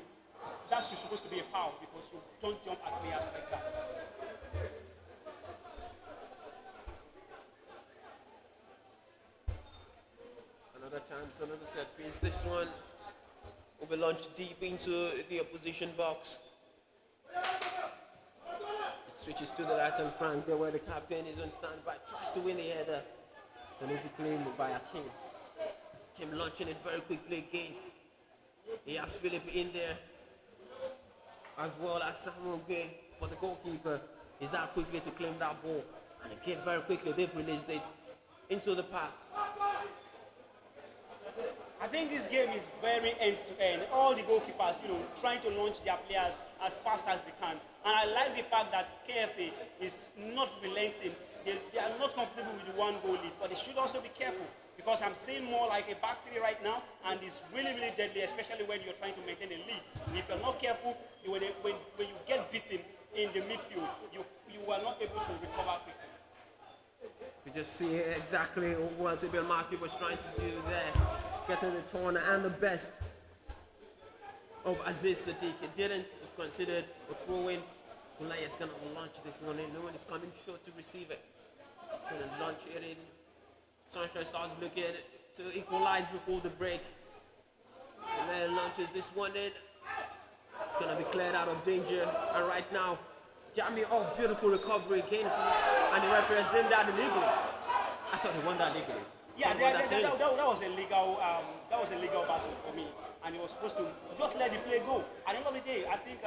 That's supposed to be a foul because you don't jump at players like that. Another chance, another set piece. This one will be launched deep into the opposition box. It switches to the right hand flank there where the captain is on standby. Tries to win the header. It's an easy claim by Akim. Akim launching it very quickly again. He has Philip in there, as well as Samuel Gay. But the goalkeeper is out quickly to claim that ball. And again, very quickly, they've released it into the path. I think this game is very end-to-end. All the goalkeepers, trying to launch their players as fast as they can. And I like the fact that KFA is not relenting. They are not comfortable with the one goal lead, but they should also be careful because I'm seeing more like a back three right now, and it's really, really deadly, especially when you're trying to maintain a lead. And if you're not careful, when you get beaten in the midfield, you are not able to recover quickly. You just see exactly what Sibyl Markey was trying to do there, getting the corner and the best of Aziz Sadiq. He didn't have considered a throw-in. Gulay is going to launch this one in. No one is coming short to receive it. He's going to launch it in. Sunshine Stars looking to equalize before the break. Gulay launches this one in. It's going to be cleared out of danger. And right now, Jamie, beautiful recovery again. And the referee has done that illegally. I thought he won that legally. Yeah, that was a legal battle for me, and he was supposed to just let the play go. At the end of the day, I think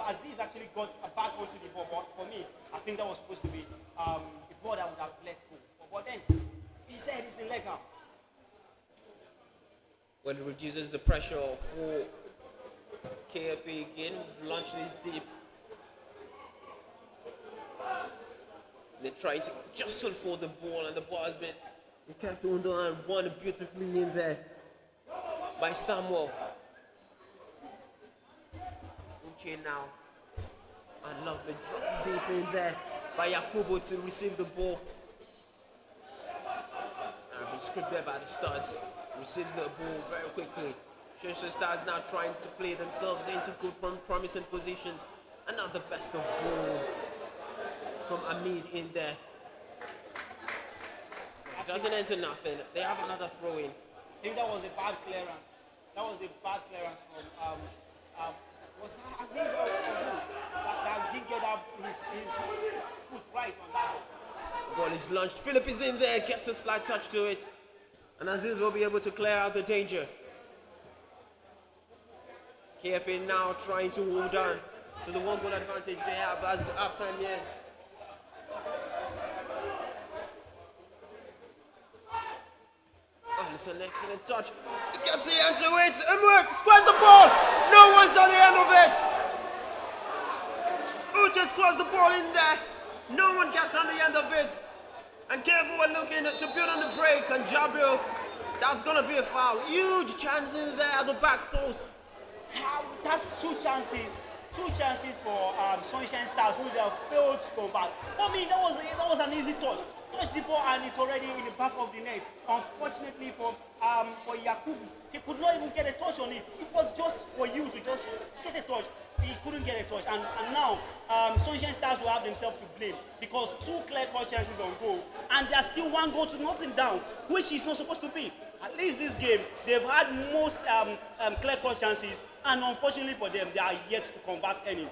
Aziz actually got back onto the ball, but for me, I think that was supposed to be a ball that would have let go. But then he said it's illegal. Well, it reduces the pressure for KFA again. Launch this deep. They're trying to jostle for the ball, and the ball has been kept under and won beautifully in there by Samuel. Uche now. And lovely drop deep in there by Yakubu to receive the ball. And been scripted there by the studs. Receives the ball very quickly. Shosha Stars now trying to play themselves into good promising positions. And now the best of balls from Amid in there. It doesn't enter nothing. They have another throw in. I think that was a bad clearance. That was a bad clearance from was Aziz or who? That didn't get up his foot right on that ball. The ball is launched. Philip is in there, gets a slight touch to it. And Aziz will be able to clear out the danger. KFA now trying to hold on to the one goal advantage they have as after years. And it's an excellent touch. It gets the end to it. And squares the ball. No one's on the end of it. Uche squares the ball in there. No one gets on the end of it. And careful, we're looking to build on the break. And Jabril, that's going to be a foul. Huge chance in there at the back post. That's two chances for Sunshine Stars who they have failed to convert. For me, that was an easy touch. Touch the ball and it's already in the back of the net. Unfortunately for Yakubu, he could not even get a touch on it. It was just for you to just get a touch. He couldn't get a touch. And now Sunshine Stars will have themselves to blame because two clear-cut chances on goal and there's still one goal to nothing down, which is not supposed to be. At least this game, they've had most clear-cut chances, and unfortunately for them, they are yet to convert any.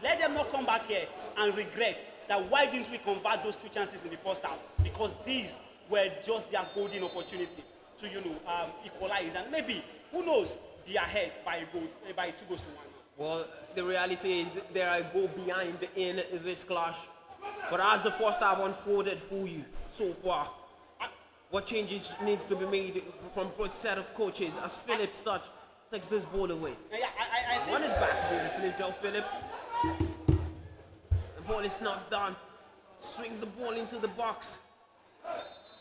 Let them not come back here and regret that why didn't we convert those two chances in the first half? Because these were just their golden opportunity to equalize and maybe, who knows, be ahead by 2 goals to 1. Well, the reality is they are a goal behind in this clash. But as the first half unfolded for you so far, what changes needs to be made from both set of coaches as Philip's touch takes this ball away? Yeah, I think Run it back beautifully, Joe Philip. The ball is not done. Swings the ball into the box.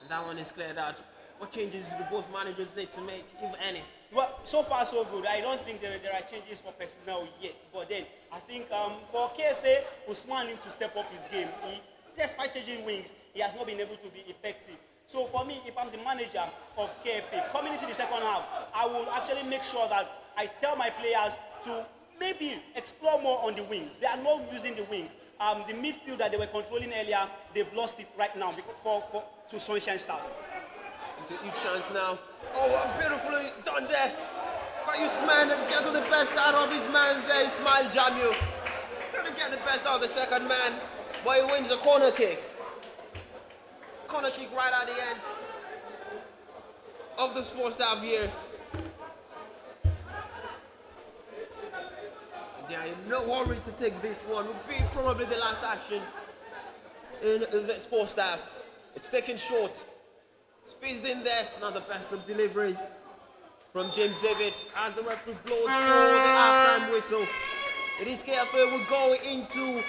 And that one is cleared out. What changes do both managers need to make, if any? well, so far so good. I don't think there are changes for personnel yet. But then I think for KFA, Usman needs to step up his game. Despite changing wings, he has not been able to be effective. So for me, if I'm the manager of KFA, coming into the second half, I will actually make sure that I tell my players to maybe explore more on the wings. They are not using the wing. The midfield that they were controlling earlier, they've lost it right now to Sunshine Stars. Into each chance now. Oh, beautifully done there by Usman. Getting the best out of his man there, Ismail Jamil. Trying to get the best out of the second man, but he wins the corner kick. Corner kick right at the end of the first half here. They are in no hurry to take this one. Will be probably the last action in this first half. It's taken short. Squeezed in there. It's not the best of deliveries from James David as the referee blows for the halftime whistle. It is KFA will go into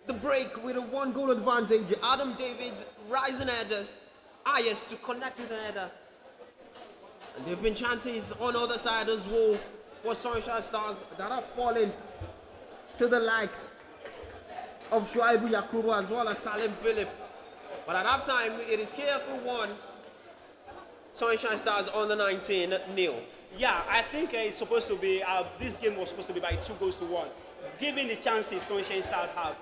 the break with a 1-goal advantage. Adam David's rising headers, highest to connect with the header. And there have been chances on the other side as well for Sunshine Stars that are falling to the likes of Shuaibu Yakubu as well as Salim Philip. But at halftime, it is KFA 1, Sunshine Stars on the 19-0. Yeah, I think it's supposed to be, this game was supposed to be by 2-1. Given the chances Sunshine Stars have,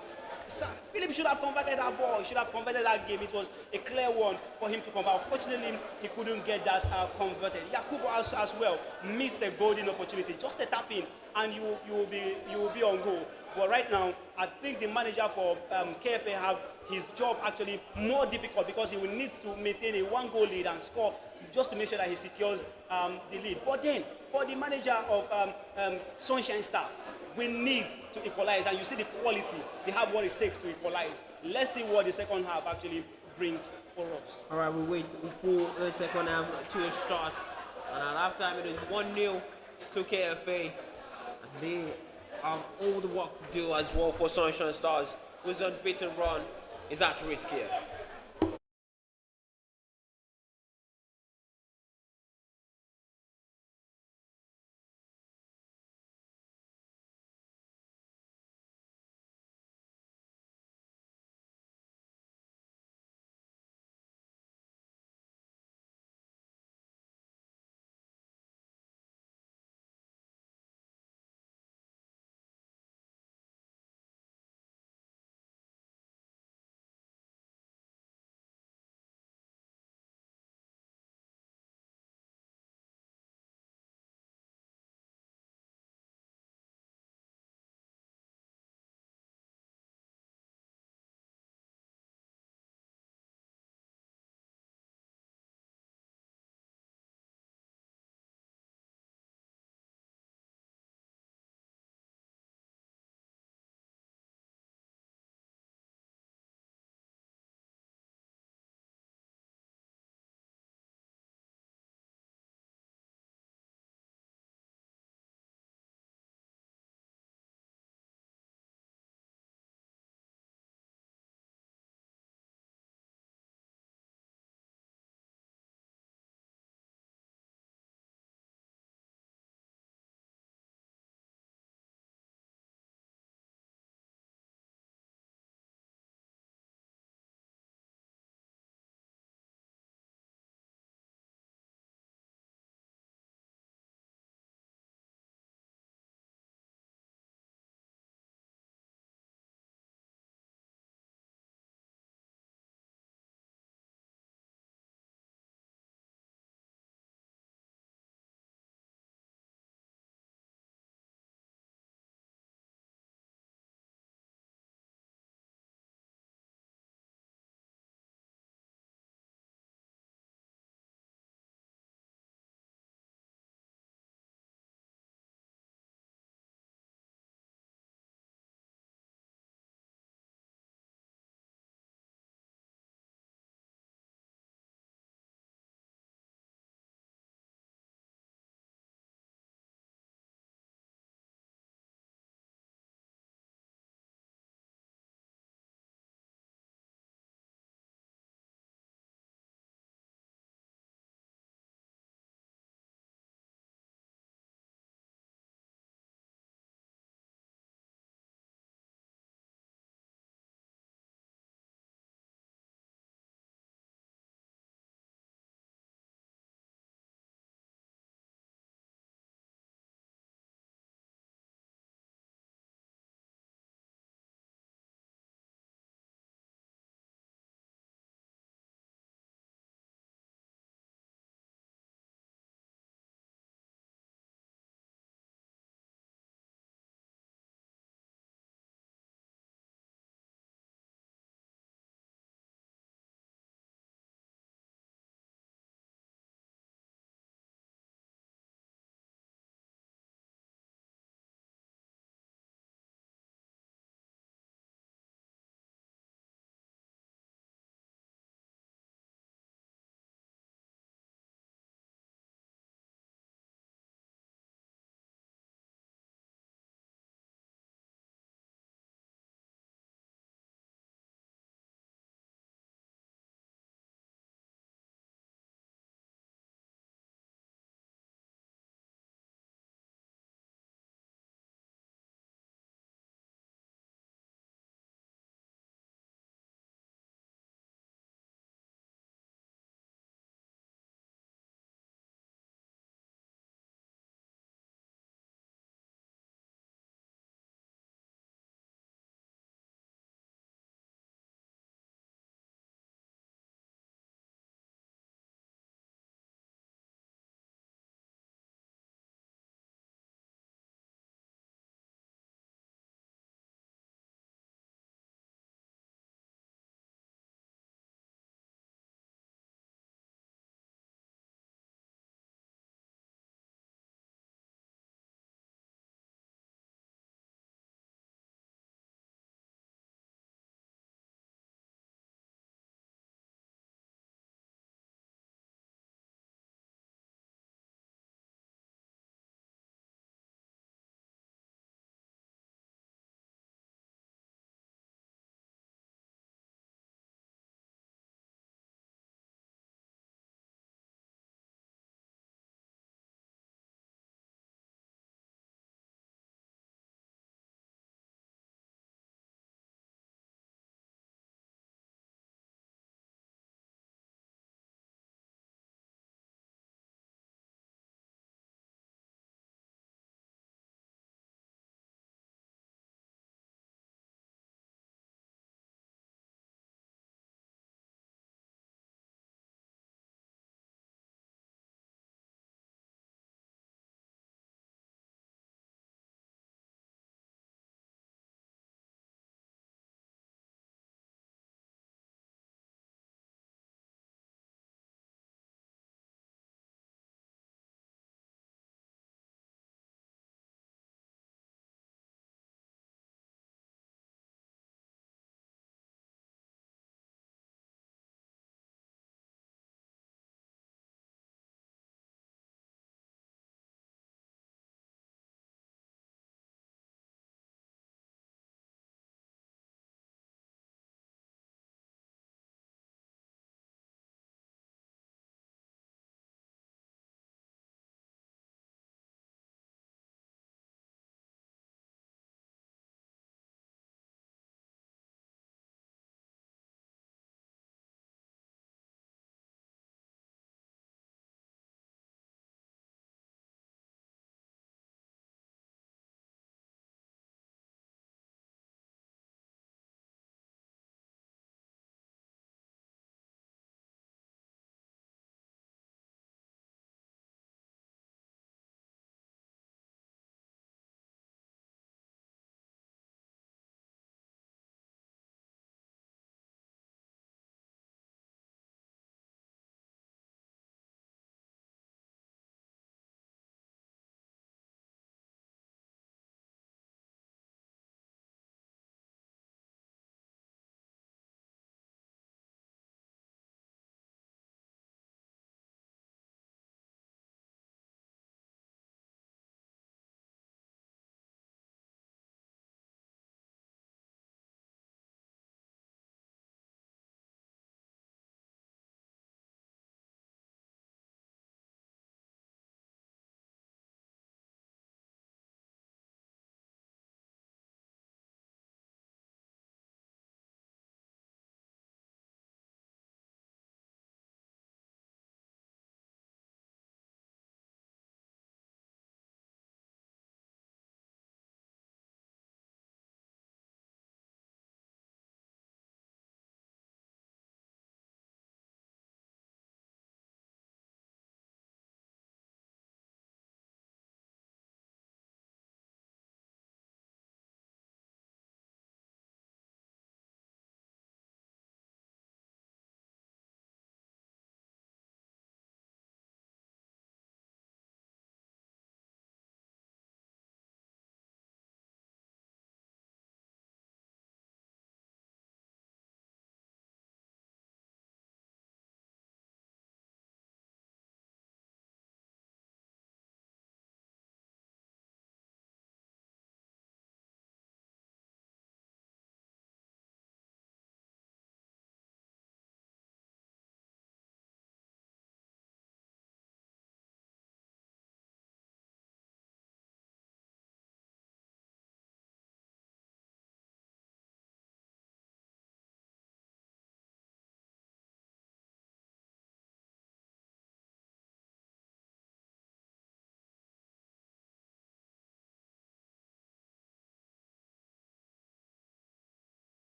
Philip should have converted that ball. He should have converted that game. It was a clear one for him to convert. Unfortunately, he couldn't get that converted. Yakubu as well missed a golden opportunity. Just a tap in, and you will be on goal. But right now, I think the manager for KFA have his job actually more difficult because he will need to maintain a 1-goal lead and score just to make sure that he secures the lead. But then, for the manager of Sunshine Stars, we need to equalize, and you see the quality. They have what it takes to equalize. Let's see what the second half actually brings for us. All right, we wait for the second half to start. And at halftime, it is 1-0 to KFA. And they have all the work to do as well for Sunshine Stars, whose unbeaten run is at risk here.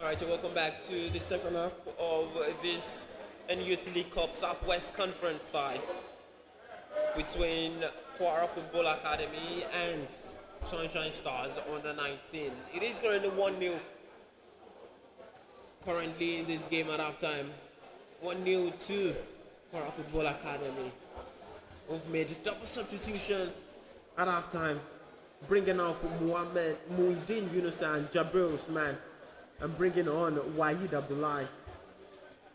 Alright, so welcome back to the second half of this N-Youth League Cup Southwest Conference tie between Kwara Football Academy and Sunshine Stars under 19. It is currently 1-0 currently in this game at halftime. 1-0 to Kwara Football Academy. We've made a double substitution at halftime, bringing off Muhyiddin Yunusa and Jabril Usman, and bringing on Wahid Abdullahi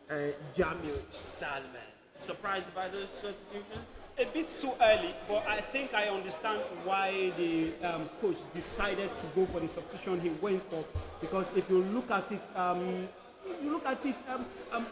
and Jamil Salman. Surprised by those substitutions? A bit too early, but I think I understand why the coach decided to go for the substitution he went for. Because if you look at it,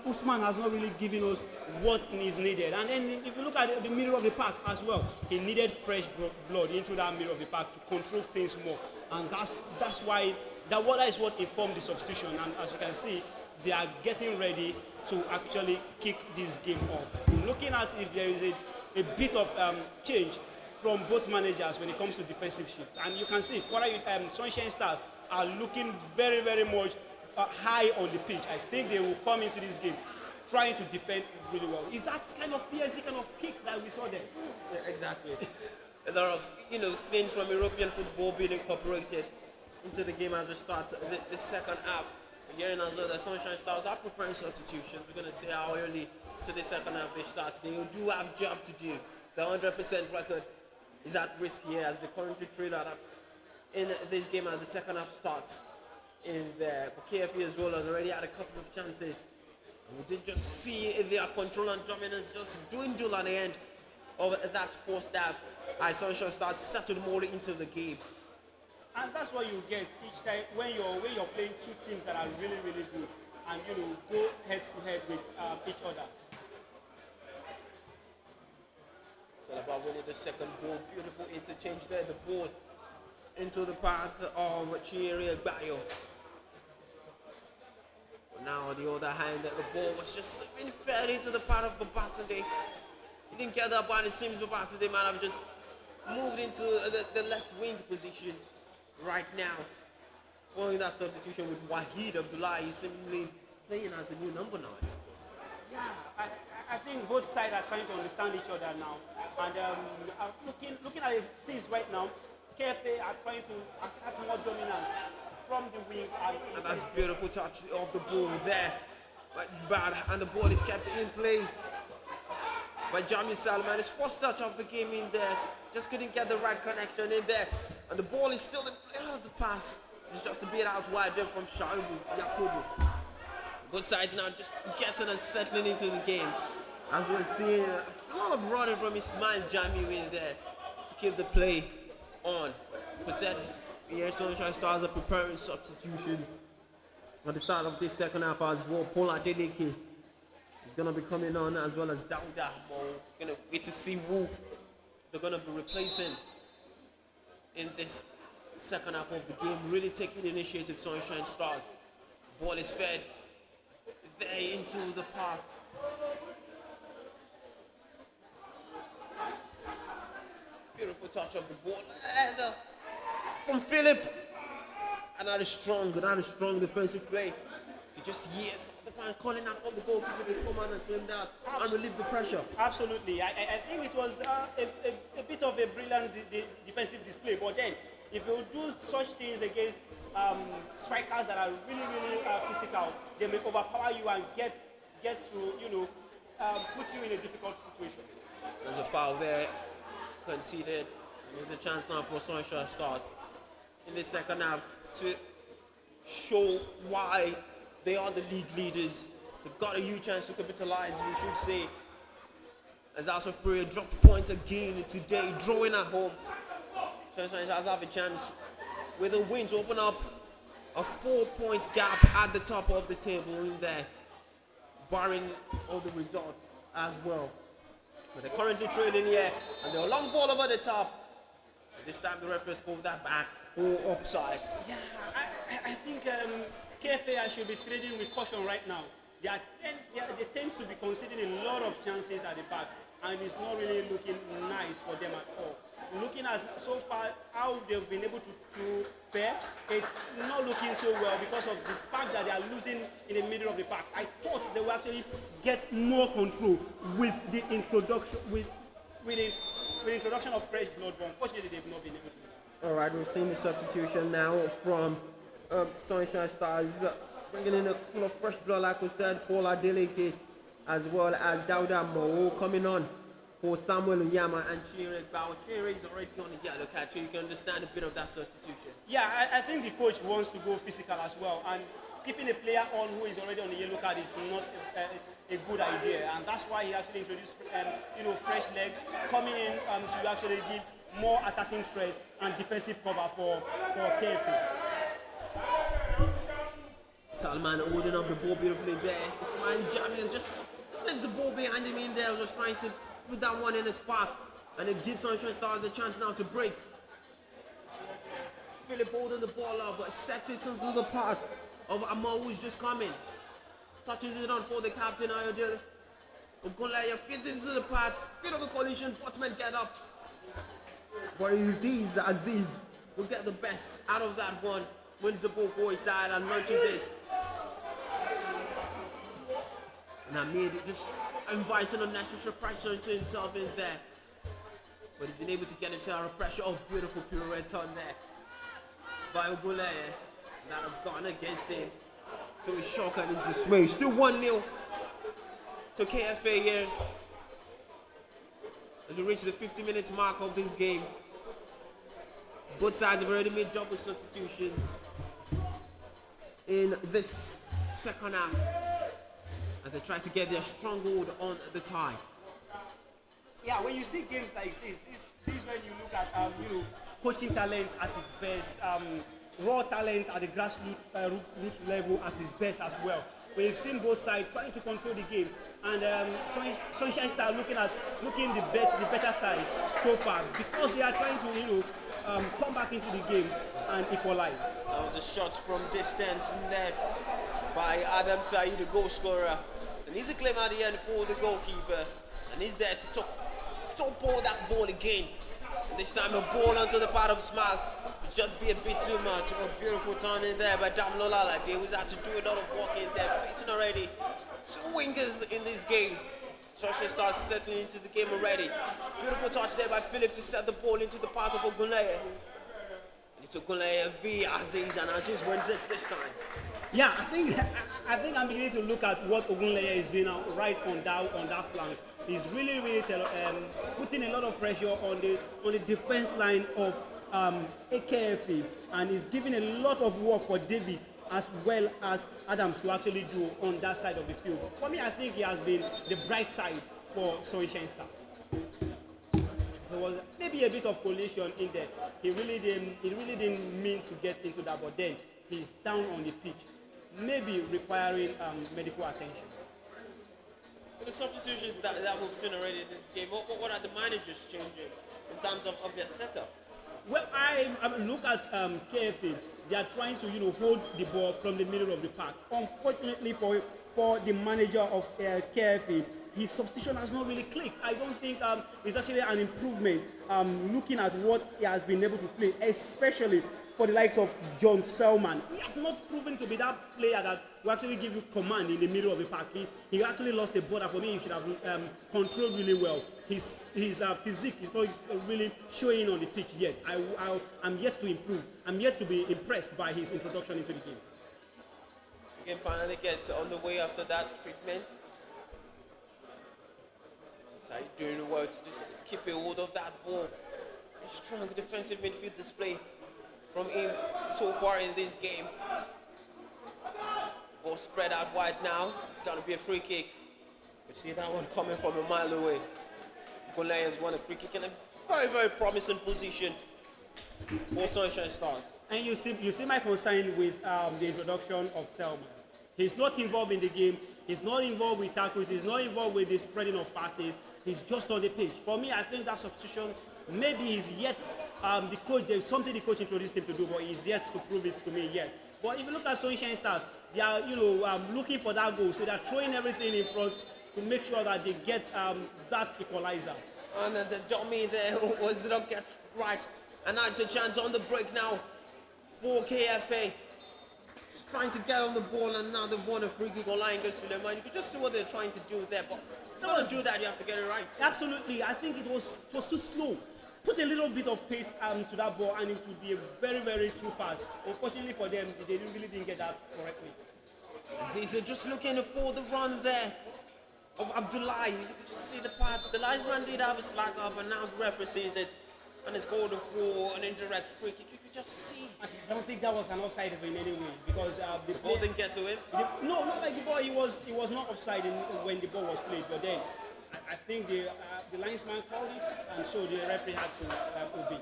Usman has not really given us what is needed. And then if you look at the middle of the park as well, he needed fresh blood into that middle of the park to control things more. And that's why that is what informed the substitution. And as you can see, they are getting ready to actually kick this game off. Looking at if there is a bit of change from both managers when it comes to defensive shift. And you can see Sunshine Stars are looking very, very much high on the pitch. I think they will come into this game trying to defend really well. Is that kind of PSG kind of kick that we saw there? Yeah, exactly. A lot of things from European football being incorporated into the game as we start the second half. We're hearing as well that Sunshine Stars are preparing substitutions. We're going to see how early to the second half they start. They do have job to do. The 100% record is at risk here as they currently trail out in this game as the second half starts. In there, but KFA as well has already had a couple of chances. And we did just see their control and dominance just dwindle at the end of that first half. Sunshine Stars settled more into the game. And that's what you get each time when you're playing two teams that are really, really good and go head to head with each other. It's all about winning the second ball. Beautiful interchange there. The ball into the path of Chiri Bayo. Now on the other hand, the ball was just slipping fairly into the path of Babatunde. He didn't get that ball, and it seems Babatunde might have just moved into the left wing position right now. Following that substitution with Wahid Abdullahi, he's seemingly playing as the new number 9. Yeah, I think both sides are trying to understand each other now. And looking at the things right now, KFA are trying to assert more dominance from the wing. And that's beautiful touch of the ball there. But bad, and the ball is kept in play by Jamil Salman. His first touch of the game in there. Just couldn't get the right connection in there. And the ball is still in play. Oh, the pass is just a bit out wide there from Shaibu Yakubu. Both sides now just getting and settling into the game. As we're seeing a lot of running from Ismail Jamil in there to keep the play on. Here Sunshine Stars are preparing substitutions at the start of this second half as well. Paul Adeleke is going to be coming on, as well as Dauda. We're going to wait to see who they're going to be replacing in this second half of the game. Really taking the initiative, Sunshine Stars. Ball is fed there into the path. Beautiful touch of the ball. And from Philip. Another strong defensive play. He just hears the man calling out for the goalkeeper to come on and claim that and relieve the pressure. Absolutely. I think it was a bit of a brilliant defensive display. But then, if you do such things against strikers that are really, really physical, they may overpower you and get to, put you in a difficult situation. There's a foul there, conceded. There's a chance now for Sunshine Stars in the second half to show why they are the league leaders. They've got a huge chance to capitalize, we should say. As House of Prayer dropped points again today, drawing at home. Sunshine Stars have a chance with a win to open up a 4-point gap at the top of the table in there, barring all the results as well. But they're currently trailing here, and they're a long ball over the top. And this time the referee called that back for offside. Yeah, I think KFA should be trading with caution right now. They tend to be conceding a lot of chances at the back, and it's not really looking nice for them at all. Looking at so far how they've been able to fare, it's not looking so well because of the fact that they are losing in the middle of the park. I thought they will actually get more control with the introduction with introduction of fresh blood, but unfortunately they've not been able to do that. All right, we've seen the substitution now from Sunshine Stars, bringing in a couple of fresh blood, like we said, Paul Adeleke, as well as Dauda Mo coming on for Samuel Unyama and Chere Bao. Chere is already on the yellow card, so you can understand a bit of that substitution. Yeah, I think the coach wants to go physical as well, and keeping a player on who is already on the yellow card is not a good idea, and that's why he actually introduced fresh legs coming in to actually give more attacking threat and defensive cover for KFA. Salman holding up the ball beautifully there. Ismail Jamil just leaves the ball behind him in there, just trying to put that one in his path, and it gives Sunshine Stars a chance now to break. Philip holding the ball up, but sets it into the path of Amar, who's just coming. Touches it on for the captain, Ayodele. Ogolaya fits into the path. Bit of a collision, Portman get up. But it is Aziz will get the best out of that one. Wins the ball for his side and launches it. And Amir just inviting unnecessary pressure into himself in there. But he's been able to get himself out of pressure. Oh, beautiful pirouette on there by Ogolaya. That has gone against him. So his shock and his dismay. Still 1-0 to KFA here as we reach the 50-minute mark of this game. Both sides have already made double substitutions in this second half as they try to get their stronghold on the tie. Yeah, when you see games like this is when you look at coaching talent at its best, raw talent at the grassroots root level at its best as well. We've seen both sides trying to control the game, and Sunshine Star looking the better side so far because they are trying to come back into the game and equalize. That was a shot from distance in there by Adam Saeed, the goal scorer. So he's a claim at the end for the goalkeeper, and he's there to pull that ball again. And this time a ball onto the part of Smile. It just be a bit too much. A beautiful turn in there by Dam Lola. They was had to do a lot of work in there, facing already two wingers in this game. Sunshine starts settling into the game already. Beautiful touch there by Philip to set the ball into the path of Ogunleye. And it's Ogunleye via Aziz, and Aziz wins it this time. Yeah, I think I'm beginning to look at what Ogunleye is doing now, right on that flank. He's really putting a lot of pressure on the defense line of AKFA, and he's giving a lot of work for David as well as Adams to actually do on that side of the field. For me, I think he has been the bright side for Sunshine Stars. There was maybe a bit of collision in there. He really didn't mean to get into that, but then he's down on the pitch, maybe requiring medical attention. The substitutions that we've seen already in this game, what are the managers changing in terms of their setup? Well, I look at KFA. They are trying to hold the ball from the middle of the park. Unfortunately for the manager of KFA, his substitution has not really clicked. I don't think it's actually an improvement looking at what he has been able to play, especially for the likes of John Selman. He has not proven to be that player that will actually give you command in the middle of the park. He actually lost the border. For me, he should have controlled really well. His physique is not really showing on the pitch yet. I'm yet to improve. I'm yet to be impressed by his introduction into the game. The game finally gets on the way after that treatment. So you're doing well to just keep a hold of that ball. Strong defensive midfield display from him so far in this game. Ball spread out wide now. It's going to be a free kick. You see that one coming from a mile away. Golay has won a free kick in a very, very promising position for Sunshine Stars. And you see my concern with the introduction of Selman. He's not involved in the game. He's not involved with tackles. He's not involved with the spreading of passes. He's just on the pitch. For me, I think that substitution, maybe he's yet, there's something the coach introduced him to do, but he's yet to prove it to me yet. But if you look at Sunshine Stars, they are, looking for that goal. So they're throwing everything in front to make sure that they get that equalizer. And the dummy there was not get right. And now it's a chance on the break now for KFA. trying to get on the ball, and now they've won a free kick. Line goes to them, and you can just see what they're trying to do there. But to do that, you have to get it right. Absolutely, I think it was too slow. Put a little bit of pace to that ball, and it would be a very, very true pass. Unfortunately for them, they really didn't get that correctly. Ziza just looking for the run there of Abdullah. You can just see the parts. The linesman did have his flag up, and now the referee sees it, and it's called for an indirect free kick. You could just see. I don't think that was an offside in any way, because the ball didn't get to him. No, not like the ball. He was not offside when the ball was played, but then I think the linesman called it, and so the referee had to obey.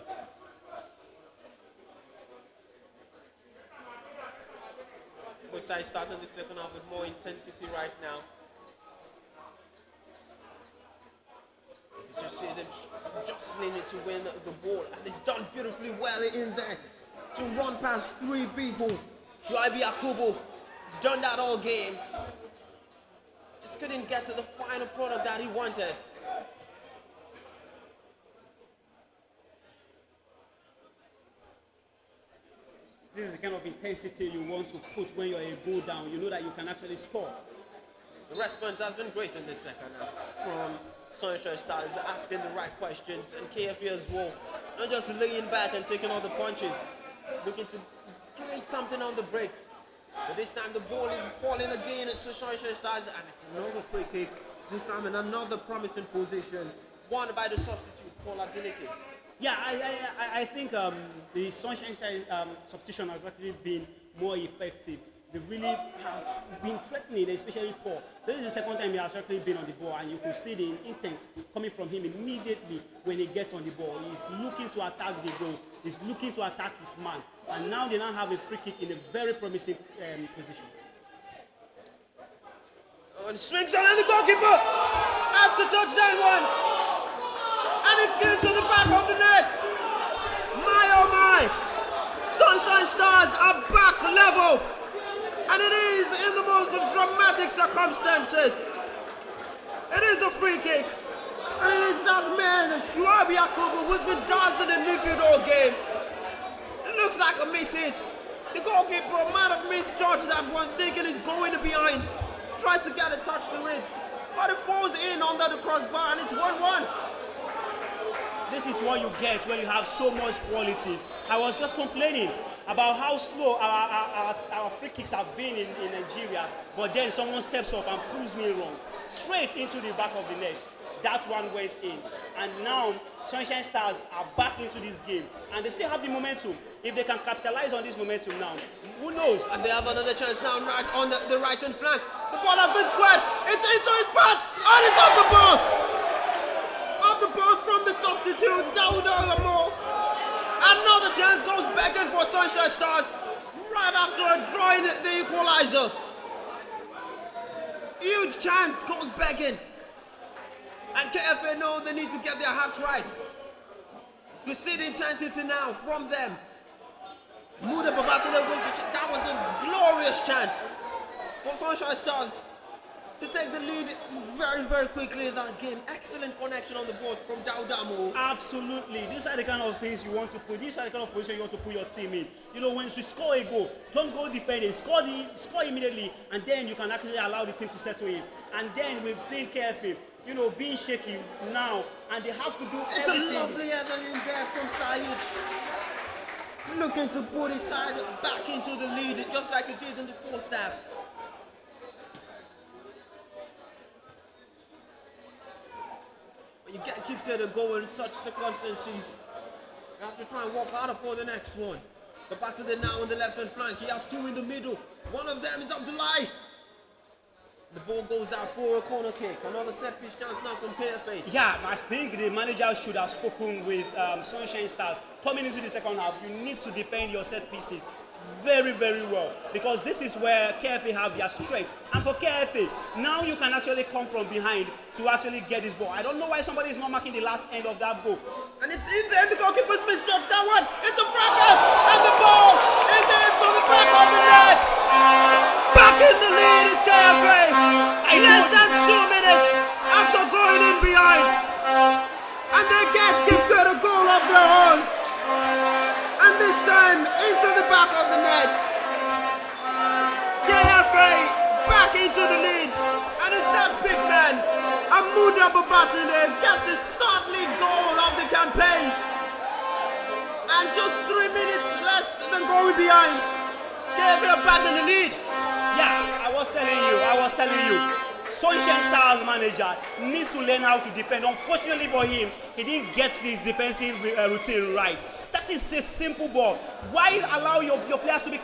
Both sides starting the second half with more intensity right now. You just see them jostling it to win the ball, and it's done beautifully well in there to run past three people. Shuaibi Yakubu has done that all game. Just couldn't get to the final product that he wanted. This is the kind of intensity you want to put when you're a goal down. You know that you can actually score. The response has been great in this second half from Sunshine Stars, asking the right questions, and KFA as well. Not just laying back and taking all the punches, looking to create something on the break. But this time the ball is falling again to Sunshine Stars, and it's another free kick. This time in another promising position, won by the substitute, Paul Adeleke. Yeah, I think the Sunshine Stars substitution has actually been more effective. They really have been threatening, especially Paul. This is the second time he has actually been on the ball, and you can see the intent coming from him immediately when he gets on the ball. He's looking to attack the goal. He's looking to attack his man. And now they now have a free kick in a very promising position. Oh, the swing shot, and the goalkeeper has to touch that one. And it's given to the back of the net. My oh my! Sunshine Stars are back level. And it is in the most of dramatic circumstances. It is a free kick. And it is that man, Shuaibi Yakubu, who's been dazzling in midfield all game. It looks like a miss hit. The goalkeeper might have misjudged that one, thinking he's going behind. Tries to get a touch to it. But it falls in under the crossbar, and it's 1-1. This is what you get when you have so much quality. I was just complaining about how slow our free kicks have been in Nigeria, but then someone steps up and proves me wrong. Straight into the back of the net. That one went in. And now Sunshine Stars are back into this game, and they still have the momentum. If they can capitalize on this momentum now, who knows? And they have another chance now right on the right-hand flank. The ball has been squared. It's into his path, and it's off the post. Off the post from the substitute, Dawood Olamo. Another chance goes begging for Sunshine Stars right after drawing the equalizer. Huge chance goes begging. And KFA know they need to get their half right. You see the intensity now from them. Muda Babatule, that was a glorious chance for Sunshine Stars to take the lead very, very quickly in that game. Excellent connection on the board from Daudamo. Absolutely. These are the kind of things you want to put. These are the kind of position you want to put your team in. You know, when you score a goal, don't go defending. Score immediately, and then you can actually allow the team to settle in. And then we've seen KFA, you know, being shaky now, and they have to do it's everything. It's a lovely header in there from Saeed. Looking to put his side back into the lead, just like he did in the first half. When you get gifted a goal in such circumstances, you have to try and work harder for the next one. The battle there now on the left-hand flank. He has two in the middle. One of them is Abdullah. The ball goes out for a corner kick. Another set-piece chance now from KFA. Yeah, I think the manager should have spoken with Sunshine Stars. Coming into the second half, you need to defend your set pieces very, very well, because this is where KFA have their strength. And for KFA, now you can actually come from behind to actually get this ball. I don't know why somebody is not marking the last end of that ball. And it's in there, the goalkeeper's misjudged that one. It's a fracas, and the ball is into the back of the net. Back in the lead is KFA. Less than 2 minutes after going in behind. And they get a goal of their own. And this time into the back of the net. Mahmoud Abubatine gets his third league goal of the campaign. And just 3 minutes less than going behind. KFA are back in the lead. Yeah, I was telling you. Sunshine Stars manager needs to learn how to defend. Unfortunately for him, he didn't get his defensive routine right. That is a simple ball. Why allow your players to be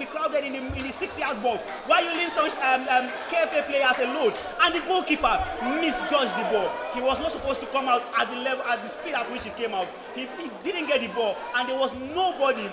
crowded in the 6-yard box? Why you leave some KFA players alone? And the goalkeeper misjudged the ball. He was not supposed to come out at the speed at which he came out. He didn't get the ball, and there was nobody,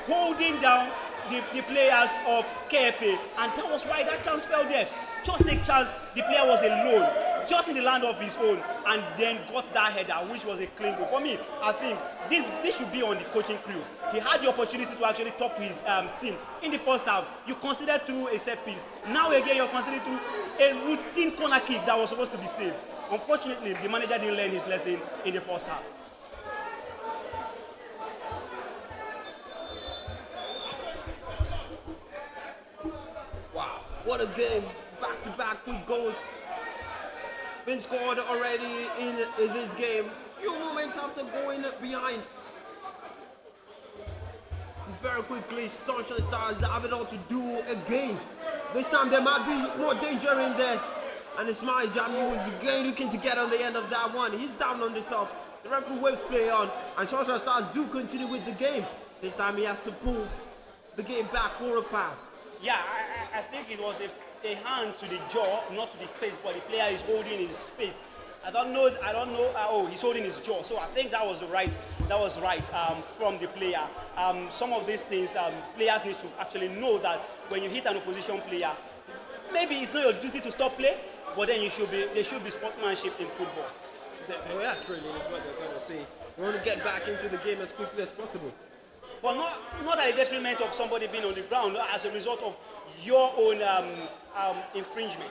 holding down the players of KFA, and that was why that chance fell there. Just a chance, the player was alone, just in the land of his own, and then got that header, which was a clean goal. For me, I think this should be on the coaching crew. He had the opportunity to actually talk to his team in the first half. You considered through a set piece. Now again, you're considering through a routine corner kick that was supposed to be saved. Unfortunately, the manager didn't learn his lesson in the first half. Wow, what a game. Back-to-back quick goals been scored already in this game. Few moments after going behind. Very quickly, Sunshine Stars have it all to do again. This time there might be more danger in there. And Ismail Jami was again looking to get on the end of that one. He's down on the top. The referee waves play on, and Sunshine Stars do continue with the game. This time he has to pull the game back for a foul. Yeah, I think it was a hand to the jaw, not to the face, but the player is holding his face. I don't know. Oh, he's holding his jaw. So I think that was right. From the player. Some of these things, players need to actually know that when you hit an opposition player, maybe it's not your duty to stop play, but then there should be sportsmanship in football. They were training, is what they're going to say. We want to get back into the game as quickly as possible. But not at the detriment of somebody being on the ground as a result of your own infringement.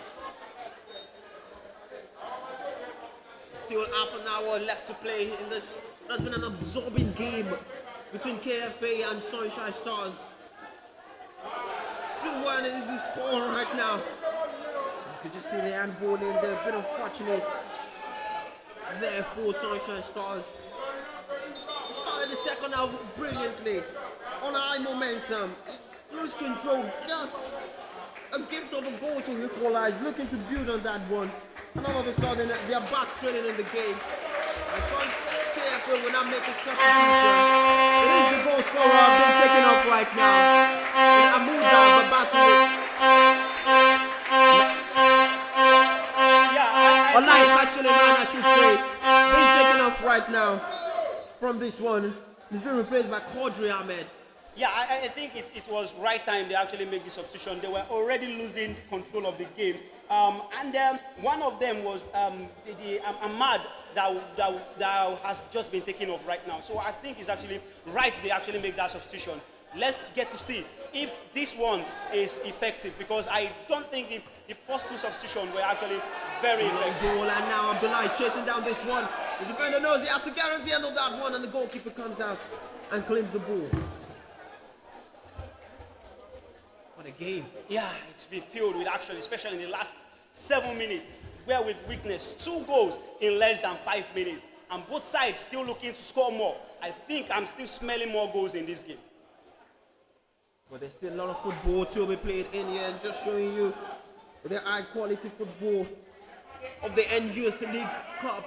Still half an hour left to play in this. That's been an absorbing game between KFA and Sunshine Stars. 2-1 is the score right now. You could just see the handball in there. A bit unfortunate there for Sunshine Stars. Started the second half brilliantly. On high momentum. Cruise control. Got a gift of a goal to equalize. Looking to build on that one. And all of a sudden, they are back trailing in the game. And KFA will not make a substitution. It is the goal scorer being taken off right now. And I moved down the battle. Olaika Suleiman, I should say, being taken off right now from this one. He's been replaced by Quadri Ahmed. Yeah, I think it was right time they actually made the substitution. They were already losing control of the game. One of them was Ahmad that has just been taken off right now. So I think it's actually right they actually make that substitution. Let's get to see if this one is effective, because I don't think the first two substitutions were actually very effective. Goal, and now Abdullahi chasing down this one. The defender knows he has to guarantee the end of that one, and the goalkeeper comes out and claims the ball. What a game. Yeah, it's been filled with action, especially in the last 7 minutes, where we've witnessed 2 goals in less than 5 minutes, and both sides still looking to score more. I think I'm still smelling more goals in this game. But there's still a lot of football to be played in here, and just showing you the high quality football of the N-YLC Cup.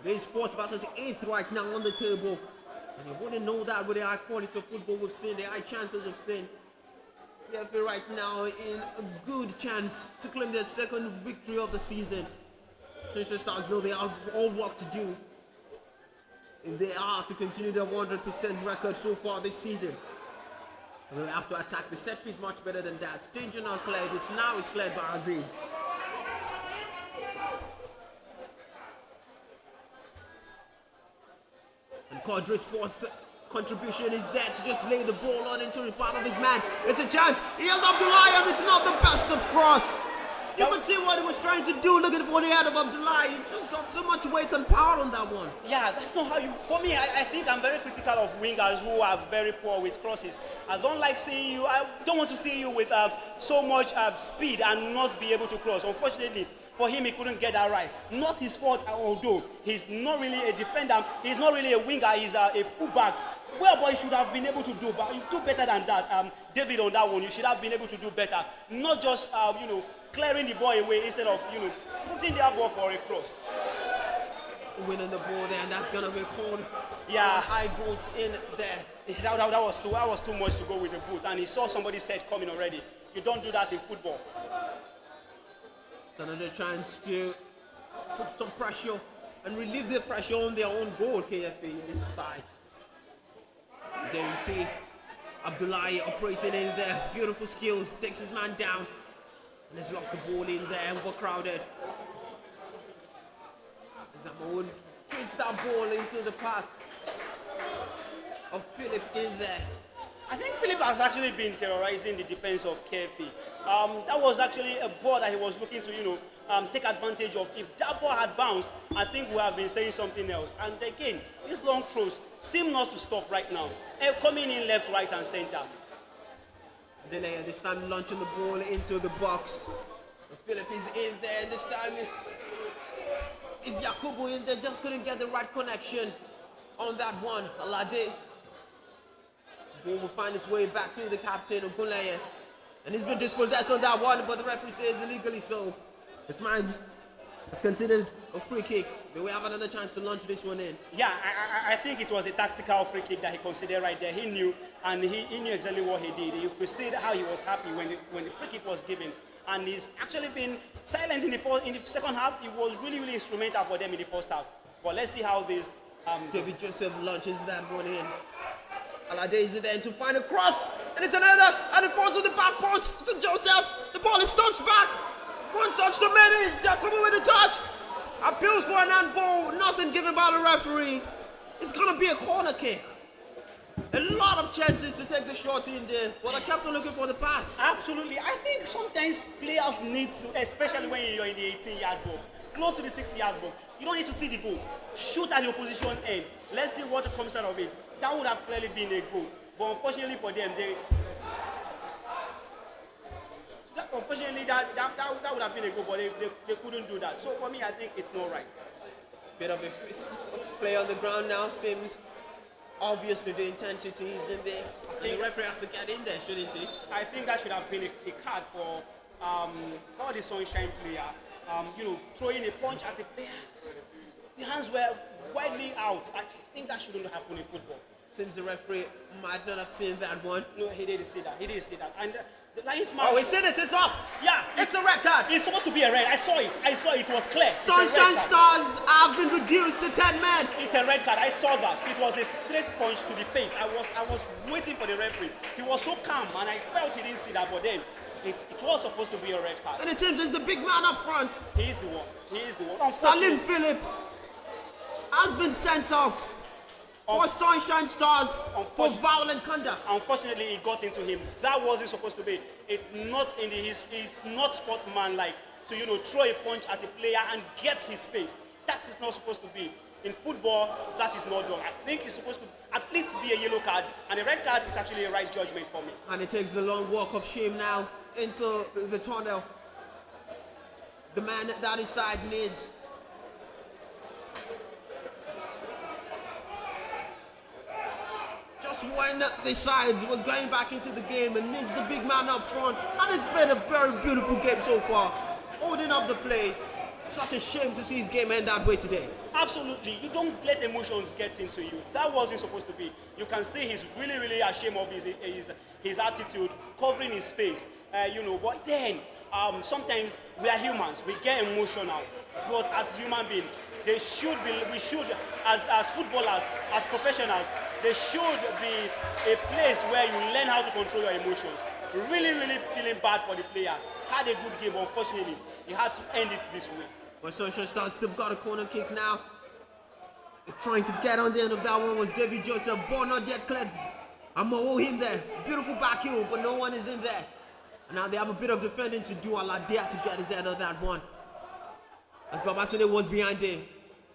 It is 4th versus 8th right now on the table, and you wouldn't know that with the high quality of football we've seen, the high chances we've seen. KFA right now in a good chance to claim their second victory of the season. Sunshine Stars know they have all work to do if they are to continue their 100% record so far this season. And they have to attack the set piece much better than that. Danger not cleared. It's cleared by Aziz. And Quadra's forced contribution is there to just lay the ball on into the path of his man. It's a chance. He has Abdullahi, and it's not the best of cross. You can see what he was trying to do, looking for the head of Abdullahi. He's just got so much weight and power on that one. Yeah, that's not how you... For me, I think I'm very critical of wingers who are very poor with crosses. I don't like seeing you... I don't want to see you with so much speed and not be able to cross. Unfortunately, For him, he couldn't get that right. Not his fault, although he's not really a defender, he's not really a winger, he's a fullback. Well, boy, you should have been able to do, but you do better than that. David, on that one, you should have been able to do better. Not just, clearing the ball away instead of, putting the ball for a cross. Winning the ball there, and that's gonna be called. Yeah, high boots in there. That was too much to go with the boot, and he saw somebody's head coming already. You don't do that in football. So now they're trying to put some pressure and relieve the pressure on their own goal, KFA, in this fight. There you see Abdullahi operating in there. Beautiful skill, takes his man down, and has lost the ball in there, overcrowded. Zamaoun treats that ball into the path of Philip in there. I think Philip has actually been terrorizing the defense of KFA. That was actually a ball that he was looking to, take advantage of. If that ball had bounced, I think we have been saying something else. And again, these long throws seem not to stop right now. Coming in left, right, and center. Delay this time launching the ball into the box. Philip is in there this time. Is Yakubu in there? Just couldn't get the right connection on that one. Alade. Ball will find its way back to the captain, Ogunleye. And he's been dispossessed on that one, but the referee says illegally so. This man is considered a free kick. They will have another chance to launch this one in. Yeah, I think it was a tactical free kick that he considered right there. He knew, and he knew exactly what he did. You could see how he was happy when the free kick was given. And he's actually been silent in the second half. He was really, really instrumental for them in the first half. But let's see how this... David Joseph launches that one in. Alade is there to find a cross, and it's another, and it falls with the back post to Joseph. The ball is touched back. One touch to many. Jacobo with the touch. Appeals for an handball. Nothing given by the referee. It's going to be a corner kick. A lot of chances to take the shot in there, but I kept on looking for the pass. Absolutely. I think sometimes players need to, especially when you're in the 18-yard box, close to the 6-yard box, you don't need to see the goal. Shoot at the opposition end. Let's see what comes out of it. That would have clearly been a goal. But unfortunately for them, that would have been a goal, but they couldn't do that. So for me, I think it's not right. Bit of a play on the ground now. Seems obviously the intensity is in there. And the referee has to get in there, shouldn't he? I think that should have been a card for the Sunshine player. Throwing a punch at the player. The hands were widely out. I think that shouldn't happen in football. Seems the referee might not have seen that one. No, he didn't see that. And the linesman... Oh, he said it. It's off. Yeah. It's a red card. It's supposed to be a red. I saw it. It was clear. Sunshine Stars have been reduced to 10 men. It's a red card. I saw that. It was a straight punch to the face. I was waiting for the referee. He was so calm, and I felt he didn't see that, but then it was supposed to be a red card. And it seems it's the big man up front. He is the one. Salim Philip has been sent off for Sunshine Stars for violent conduct. Unfortunately, it got into him. That wasn't supposed to be. It's not sportsmanlike to throw a punch at a player and get his face. That is not supposed to be. In football, that is not done. I think it's supposed to at least be a yellow card, and a red card is actually a right judgment for me. And it takes the long walk of shame now into the tunnel. The man that his side needs. Just when the sides were going back into the game and needs the big man up front. And it's been a very beautiful game so far. Holding up the play. Such a shame to see his game end that way today. Absolutely. You don't let emotions get into you. That wasn't supposed to be. You can see he's really, really ashamed of his attitude, covering his face. But then sometimes we are humans. We get emotional. But as human beings, we should, as footballers, as professionals, there should be a place where you learn how to control your emotions. Really, really feeling bad for the player. Had a good game, unfortunately. He had to end it this way. But Sunshine Stars still got a corner kick now. They're trying to get on the end of that one was David Joseph. Ball not yet cleared. Amo him there. Beautiful back heel, but no one is in there. And now they have a bit of defending to do. Alade to get his head on that one. As Babatune was behind him.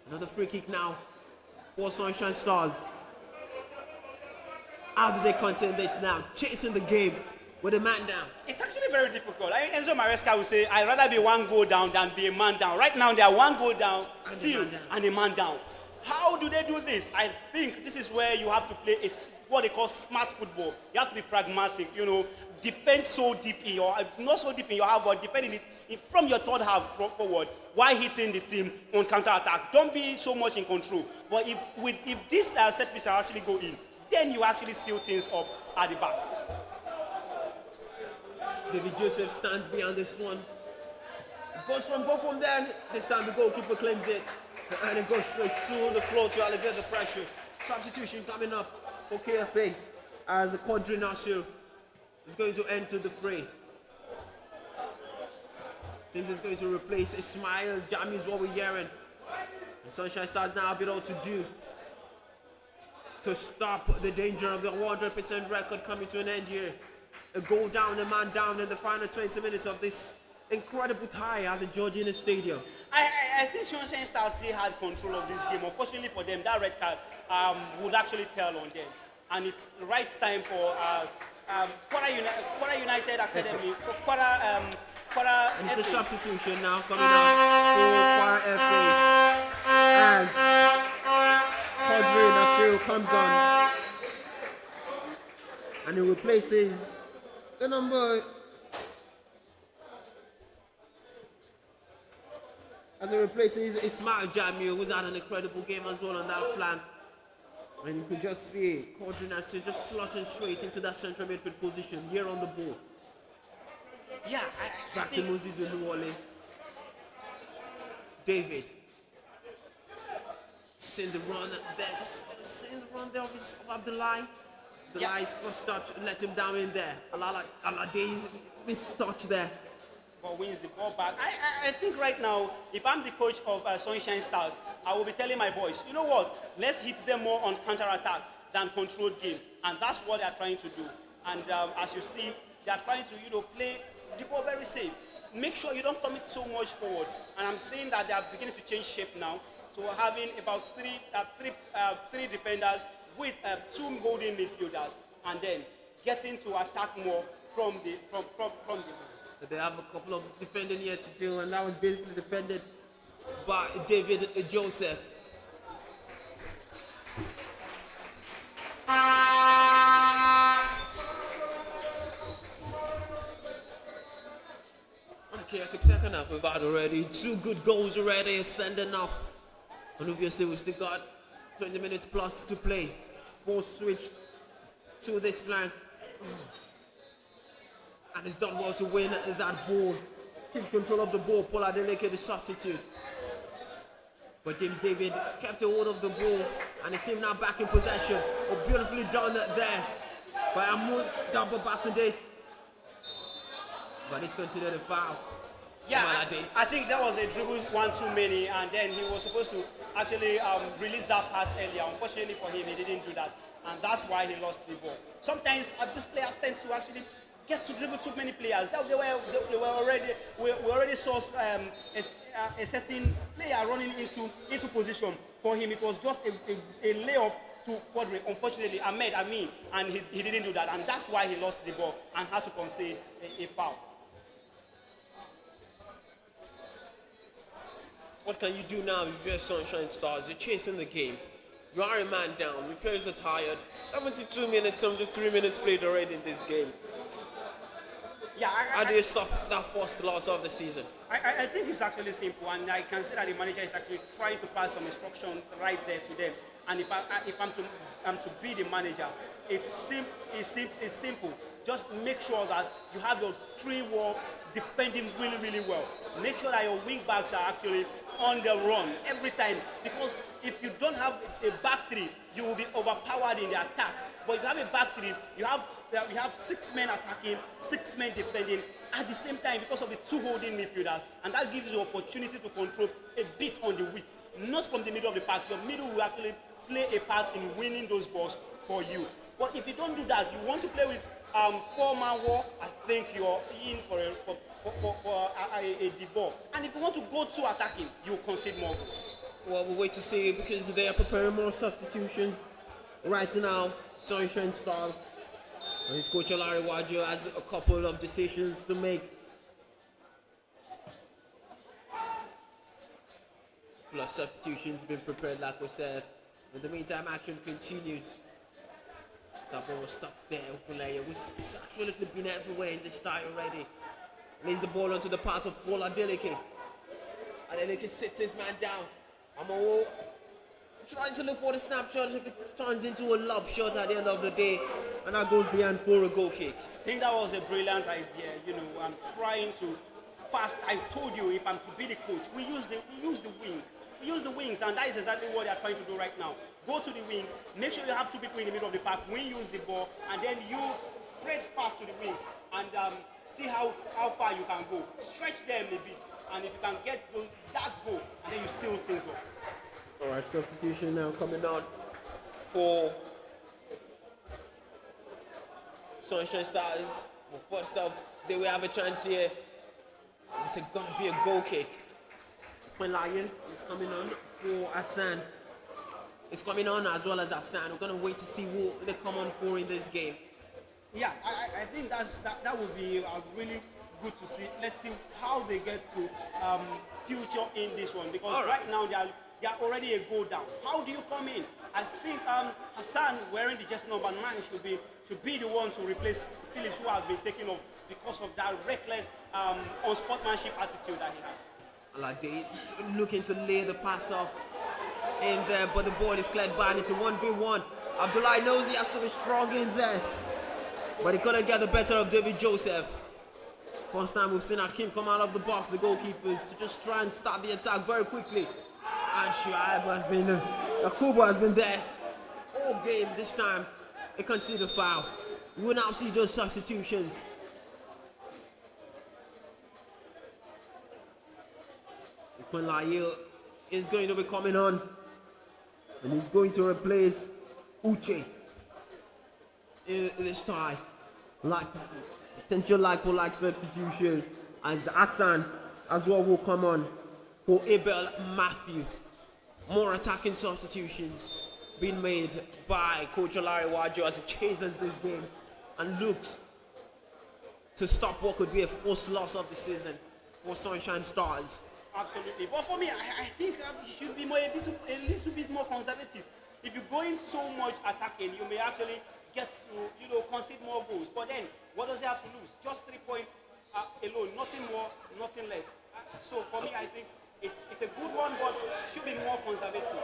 Another free kick now for Sunshine Stars. How do they contain this now? Chasing the game. with a man down? It's actually very difficult. Enzo Maresca would say, I'd rather be one goal down than be a man down. Right now, they are one goal down, still, and a man down. How do they do this? I think this is where you have to play what they call smart football. You have to be pragmatic, defend so deep in your, not so deep in your half, but defending it from your third half forward while hitting the team on counter-attack. Don't be so much in control. But if this set piece actually go in, then you actually seal things up at the back. David Joseph stands behind this one. Goes from both from there. This time the goalkeeper claims it. And it goes straight to the floor to elevate the pressure. Substitution coming up for KFA as Quadri Nasir is going to enter the fray. Seems it's going to replace Ismail Jami is what we're hearing. And Sunshine Stars now have it all to do to stop the danger of the 100% record coming to an end here. A goal down, a man down in the final 20 minutes of this incredible tie at the Georgina Stadium. I think Sunshine Stars still had control of this game. Unfortunately for them, that red card would actually tell on them. And it's the right time for Kwara United Academy, Kwara and it's the FA. substitution now coming out for Kwara FA as Quadri Nasir comes on and he replaces the number as he replaces Ismail Jamil, who's had an incredible game as well on that flank. And you could just see Quadri Nasir just slotting straight into that central midfield position here on the ball. Yeah, Back to Moses Oluwole. David. Seeing the run there, just seeing the run there of Abdullahi. Abdullahi's first touch, let him down in there. Alade's touch there. But wins the ball back. I think right now, if I'm the coach of Sunshine Stars, I will be telling my boys, you know what? Let's hit them more on counter-attack than controlled game. And that's what they're trying to do. And as you see, they're trying to, play the ball very safe. Make sure you don't commit so much forward. And I'm saying that they are beginning to change shape now. So we're having about three defenders with two holding midfielders, and then getting to attack more from the They have a couple of defending here to do, and that was basically defended by David Joseph. Okay, it's second half. We've had already 2 good goals already, sending off. And obviously we've still got 20 minutes plus to play. Ball switched to this flank. And he's done well to win that ball. Keep control of the ball. Paul Adeleke, the substitute. But James David kept a hold of the ball. And he seemed now back in possession. Oh, beautifully done there by Amud Dababatunde. But it's considered a foul. Yeah, I think that was a dribble one too many, and then he was supposed to actually release that pass earlier. Unfortunately for him, he didn't do that, and that's why he lost the ball. Sometimes these players tend to actually get to dribble too many players. We already saw a certain player running into position. For him, it was just a layoff to Quadri. Unfortunately, Ahmed Amin, and he didn't do that, and that's why he lost the ball and had to concede a foul. What can you do now if you're Sunshine Stars? You're chasing the game. You are a man down. Your players are tired. 72 minutes, some just 3 minutes played already in this game. Yeah, How do you stop that first loss of the season? I think it's actually simple, and I can see that the manager is actually trying to pass some instruction right there to them. And if I'm to be the manager, it's simple. Just make sure that you have your 3-wall defending really, really well. Make sure that your wing backs are actually on the run every time, because if you don't have a back 3, you will be overpowered in the attack. But if you have a back 3, you have 6 men attacking, 6 men defending at the same time because of the 2 holding midfielders, and that gives you opportunity to control a bit on the width, not from the middle of the park. Your middle will actually play a part in winning those balls for you. But if you don't do that, you want to play with 4-man war, I think you're in for a devour. And if you want to go to attacking, you concede more goals. Well, we'll wait to see, because they are preparing more substitutions right now. Sunshine Stars And his coach Ilorin Township has a couple of decisions to make. Plus substitutions been prepared, like we said. In the meantime, action continues. Sabo was stuck there. Okunleye was absolutely been everywhere in this tie already. Lays the ball onto the path of Paul Adeleke. Adeleke sits his man down. Amowo trying to look for the snapshot. It turns into a lob shot at the end of the day. And that goes behind for a goal kick. I think that was a brilliant idea. You know, I'm trying to fast. I told you, if I'm to be the coach, we use the wings. We use the wings, and that is exactly what they are trying to do right now. Go to the wings, make sure you have two people in the middle of the park when you use the ball, and then you spread fast to the wing and see how far you can go. Stretch them a bit, and if you can get that goal, and then you seal things up. All right, substitution now coming on for Sunshine Stars. Well, first off, they will have a chance here. It's going to be a goal kick. Lion is coming on for Hassan. It's coming on as well as Hassan. We're going to wait to see who they come on for in this game. Yeah, I think that would be really good to see. Let's see how they get to future in this one, because right now they are already a goal down. How do you come in? I think Hassan, wearing the jersey number 9, should be the one to replace Phillips, who has been taken off because of that reckless unsportsmanship attitude that he had. Like they looking to lay the pass off in there, but the ball is cleared back into 1v1. Abdullahi knows he has to be strong in there, but he couldn't get the better of David Joseph. First time we've seen Hakim come out of the box, the goalkeeper, to just try and start the attack very quickly. And Shuaib has been, Yakubu has been there all game. This time, he conceded a foul. We will now see those substitutions. Kwara is going to be coming on, and he's going to replace Uche in this tie. Like potential like-for-like substitution, as Hassan as well will come on for Abel Matthew. More attacking substitutions being made by Coach Ilorin Township as he chases this game and looks to stop what could be a forced loss of the season for Sunshine Stars. Absolutely, but for me, I think you should be a little bit more conservative. If you go in so much attacking, you may actually get to concede more goals. But then, what does he have to lose? Just 3 points alone, nothing more, nothing less. So for me, I think it's a good one, but should be more conservative.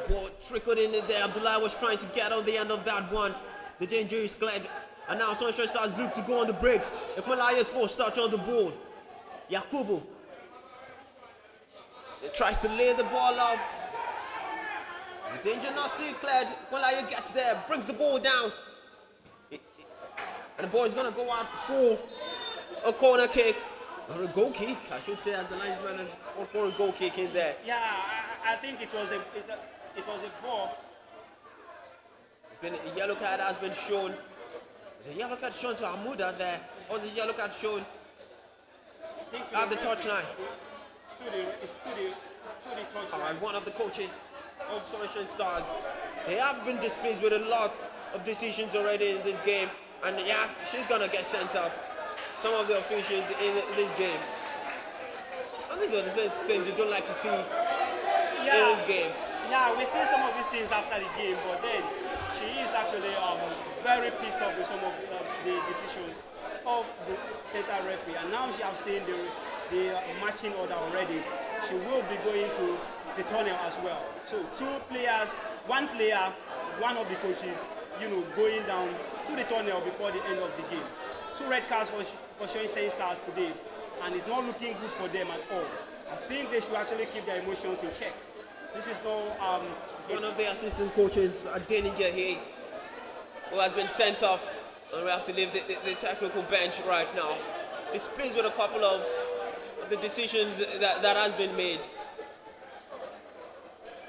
Ball trickled in there. Abdullah was trying to get on the end of that one. The danger is cleared, and now Sunshine Stars look to go on the break. Ekwalaye's force touch on the ball. Yakubu tries to lay the ball off. The danger not still cleared. Ekwalaye gets there, brings the ball down. And the ball is going to go out for a corner kick. Or a goal kick, I should say, as the linesman has called for a goal kick in there. Yeah, I think it was a ball. It's been a yellow card has been shown. There's a yellow card shown to Amuda there. Or was a yellow card shown at the touchline? It's to the touchline. Alright, one of the coaches of Sunshine Stars. They have been displeased with a lot of decisions already in this game. And yeah, she's gonna get sent off. Some of the officials in this game. And these are the same things you don't like to see in this game. Yeah, we see some of these things after the game, but then she is actually very pissed off with some of the decisions of the state referee. And now she has seen the matching order already. She will be going to the tunnel as well. So one player, one of the coaches, going down to the tunnel before the end of the game. 2 red cards for showing Stars today, and it's not looking good for them at all. I think they should actually keep their emotions in check. This is no. It's one of the assistant coaches, Adeniga here, who has been sent off, and we have to leave the technical bench right now. He's pleased with a couple of the decisions that has been made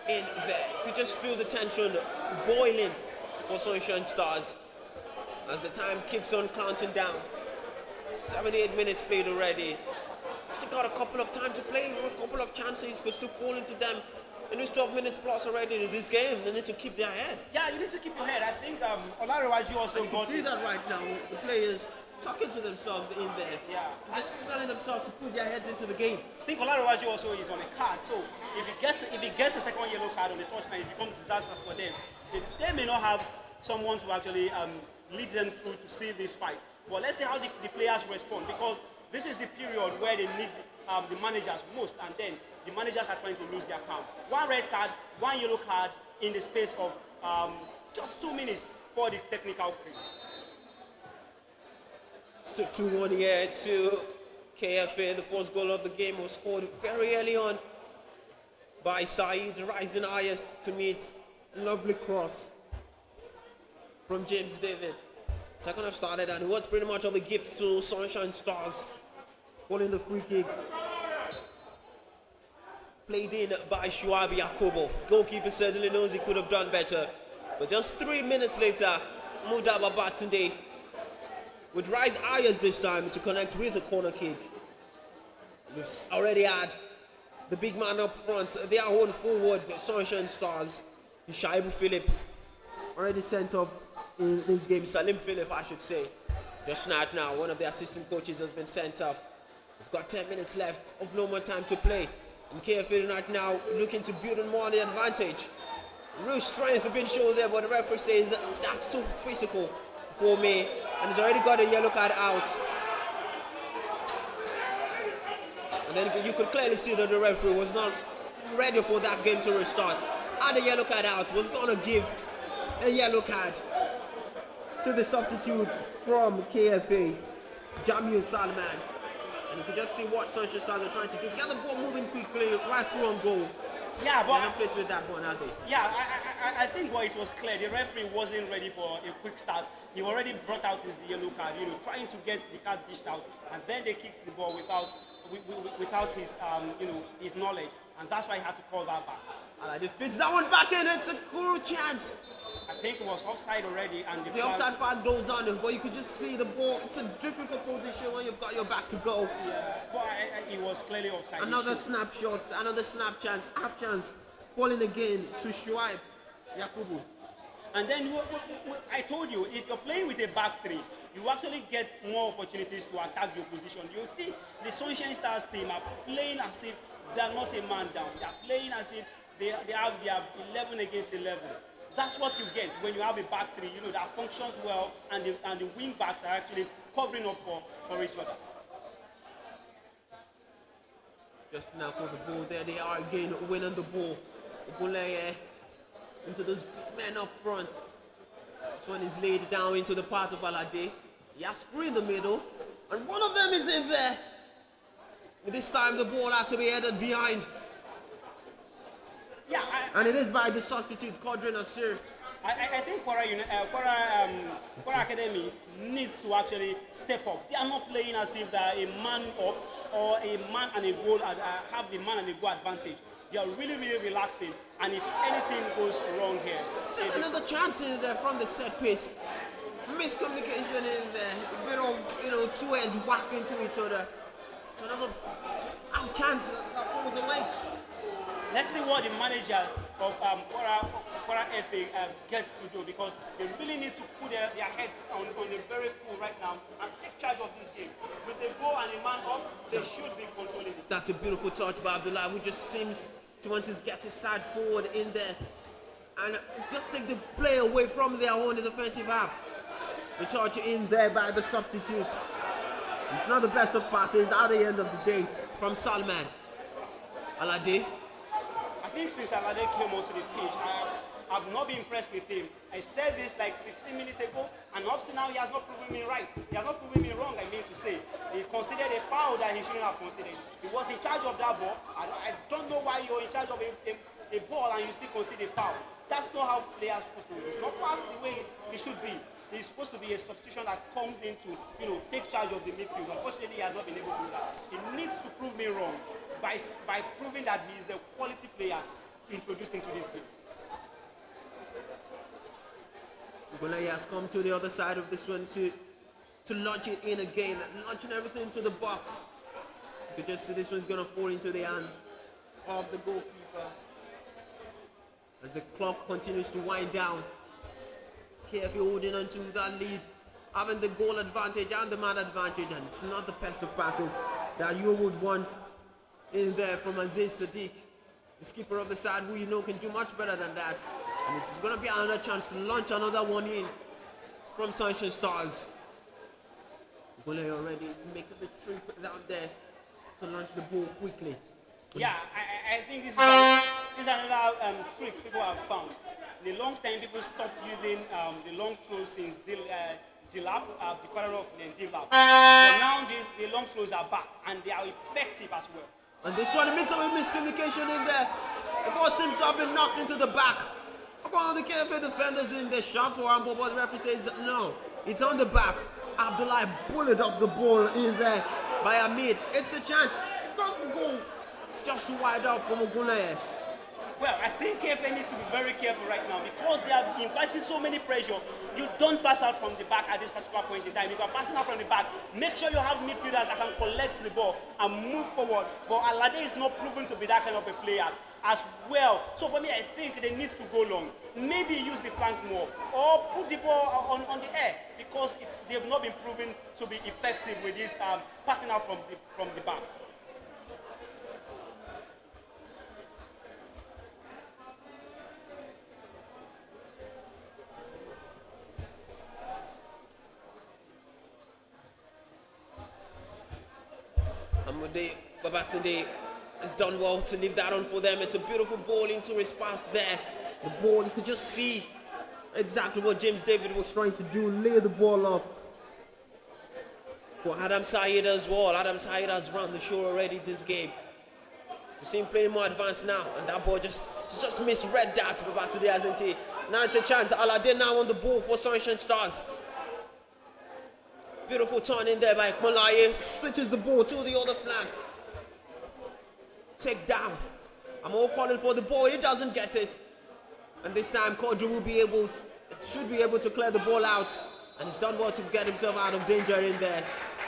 in there. You just feel the tension boiling for Sunshine Stars as the time keeps on counting down. 78 minutes played already. Still got a couple of time to play, a couple of chances could still fall into them And it's 12 minutes plus already in this game. They need to keep their head. Yeah, you need to keep your head. I think Olarewaju also You can got see it. that right now. The players talking to themselves in there. Yeah. Just telling themselves to put their heads into the game. I think Olarewaju also is on a card, so if he gets a second yellow card on the touchline, it becomes a disaster for them. They may not have someone to actually lead them through to see this fight. But let's see how the players respond, because this is the period where they need the managers most, and then the managers are trying to lose their calm. One red card, one yellow card in the space of just 2 minutes for the technical crew. Still 2-1 here to KFA. The first goal of the game was scored very early on by Saeed, rising highest to meet a lovely cross from James David. Second half started and it was pretty much of a gift to Sunshine Stars, following the free kick played in by Shuabi Yakubo. Goalkeeper certainly knows he could have done better, but just 3 minutes later, Mudaba Batunde would rise highest this time to connect with a corner kick. We've already had the big man up front, their own forward, Sunshine Stars, Shaibu Philip, already sent off in this game. Salim Philip, I should say. Just now, one of the assistant coaches has been sent off. We've got 10 minutes left of no more time to play. And KFA right now looking to build on more on the advantage. Real strength being shown there, but the referee says that's too physical for me. And he's already got a yellow card out. And then you could clearly see that the referee was not ready for that game to restart. Had a yellow card out, was going to give a yellow card to the substitute from KFA, Jamil Salman. And you could just see what Sunshine Stars are trying to do. Get the ball moving quickly, right through on goal. Yeah, but They're not placed with that one, are they? yeah, I think what it was clear, the referee wasn't ready for a quick start. He already brought out his yellow card, trying to get the card dished out, and then they kicked the ball without his his knowledge, and that's why he had to call that back. He fits that one back in. It's a cool chance. I think it was offside already, and The offside flag goes on, but you could just see the ball. It's a difficult position when you've got your back to go. Yeah, but it was clearly offside. Another snapshot, another snap chance, half chance, falling again to Shuaib Yakubu. And then I told you, if you're playing with a back three, you actually get more opportunities to attack your position. You see, the Sunshine Stars team are playing as if they're not a man down. They're playing as if they have their 11 against 11. That's what you get when you have a back three, that functions well, and the wing backs are actually covering up for each other. Just now for the ball, there they are again, winning the ball. Obuleye into those men up front. This one is laid down into the part of Alade. He has three in the middle, and one of them is in there. But this time the ball had to be headed behind. Yeah, And it is by the substitute, Quadri Nasir. I think Kwara Academy needs to actually step up. They are not playing as if they are a man up or a man and a goal, have the man and a goal advantage. They are really, really relaxing, and if anything goes wrong here... Still another chance in there from the set piece. Miscommunication in there. A bit of, two heads whacked into each other. It's another half chance that falls away. Let's see what the manager of Kwara FA gets to do, because they really need to put their heads on a very cool right now and take charge of this game. With a goal and a man up, they should be controlling it. That's a beautiful touch by Abdullah, who just seems to want to get his side forward in there and just take the play away from their own defensive half. The touch in there by the substitute. It's not the best of passes at the end of the day from Salman. Alade. I think since Alade came onto the pitch, I've not been impressed with him. I said this like 15 minutes ago, and up to now he has not proven me right. He has not proven me wrong, I mean to say. He considered a foul that he shouldn't have considered. He was in charge of that ball. I don't know why you're in charge of a ball and you still consider a foul. That's not how players are supposed to do. It's not fast the way it should be. He's supposed to be a substitution that comes in to, take charge of the midfield. Unfortunately, he has not been able to do that. He needs to prove me wrong by proving that he is a quality player introduced into this game. Ugolai has come to the other side of this one to launch it in again, launching everything into the box. You can just see this one's going to fall into the hands of the goalkeeper. as the clock continues to wind down. KFA holding on to that lead, having the goal advantage and the man advantage, and it's not the best of passes that you would want in there from Aziz Sadiq, the skipper of the side, who you know can do much better than that. And it's going to be another chance to launch another one in from Sunshine Stars. Gole already making the trip down there to launch the ball quickly. Yeah, I think this is another trick people have found. In a long time, people stopped using the long throws since Dilap, the father of Dilap. But now the long throws are back and they are effective as well. And this one, a miscommunication in there. The ball seems to have been knocked into the back. One of the KFA defenders in the shots for him, but the referee says no, it's on the back. Abdullah bullied off the ball in there by Hamid. It's a chance. It goes for goal. It's just too wide out from Ogunleye. Well, I think KFA needs to be very careful right now because they are inviting so many pressure. You don't pass out from the back at this particular point in time. If you're passing out from the back, make sure you have midfielders that can collect the ball and move forward. But Alade is not proven to be that kind of a player as well. So for me, I think they need to go long. Maybe use the flank more or put the ball on the air because they've not been proven to be effective with this passing out from the back. Babatunde has done well to leave that on for them. It's a beautiful ball into his path there. The ball, you could just see exactly what James David was trying to do, lay the ball off. For Adam Said as well. Adam Said has run the show already this game. You see him playing more advanced now, and that ball just misread that Babatunde, hasn't he? Now it's a chance. Alade now on the ball for Sunshine Stars. Beautiful turn in there by Malaye. Switches the ball to the other flank. Take down. I'm all calling for the ball. He doesn't get it. And this time, Kodru should be able to clear the ball out. And he's done well to get himself out of danger in there.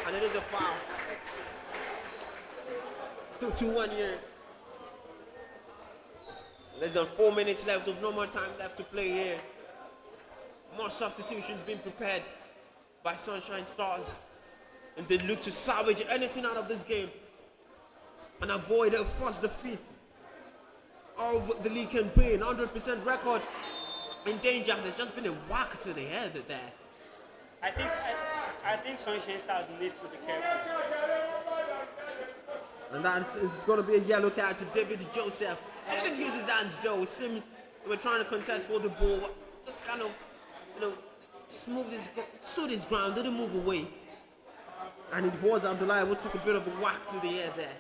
And it is a foul. Still 2-1 here. Less than 4 minutes left with no more time left to play here. More substitutions being prepared by Sunshine Stars as they look to salvage anything out of this game and avoid a first defeat of the league campaign. 100% record in danger. There's just been a whack to the head there. I think Sunshine Stars needs to be careful. And it's going to be a yellow card to David Joseph. Didn't use his hands though. It seems they were trying to contest for the ball. Just kind of, stood his ground, didn't move away. And it was Abdullah who took a bit of a whack to the air there.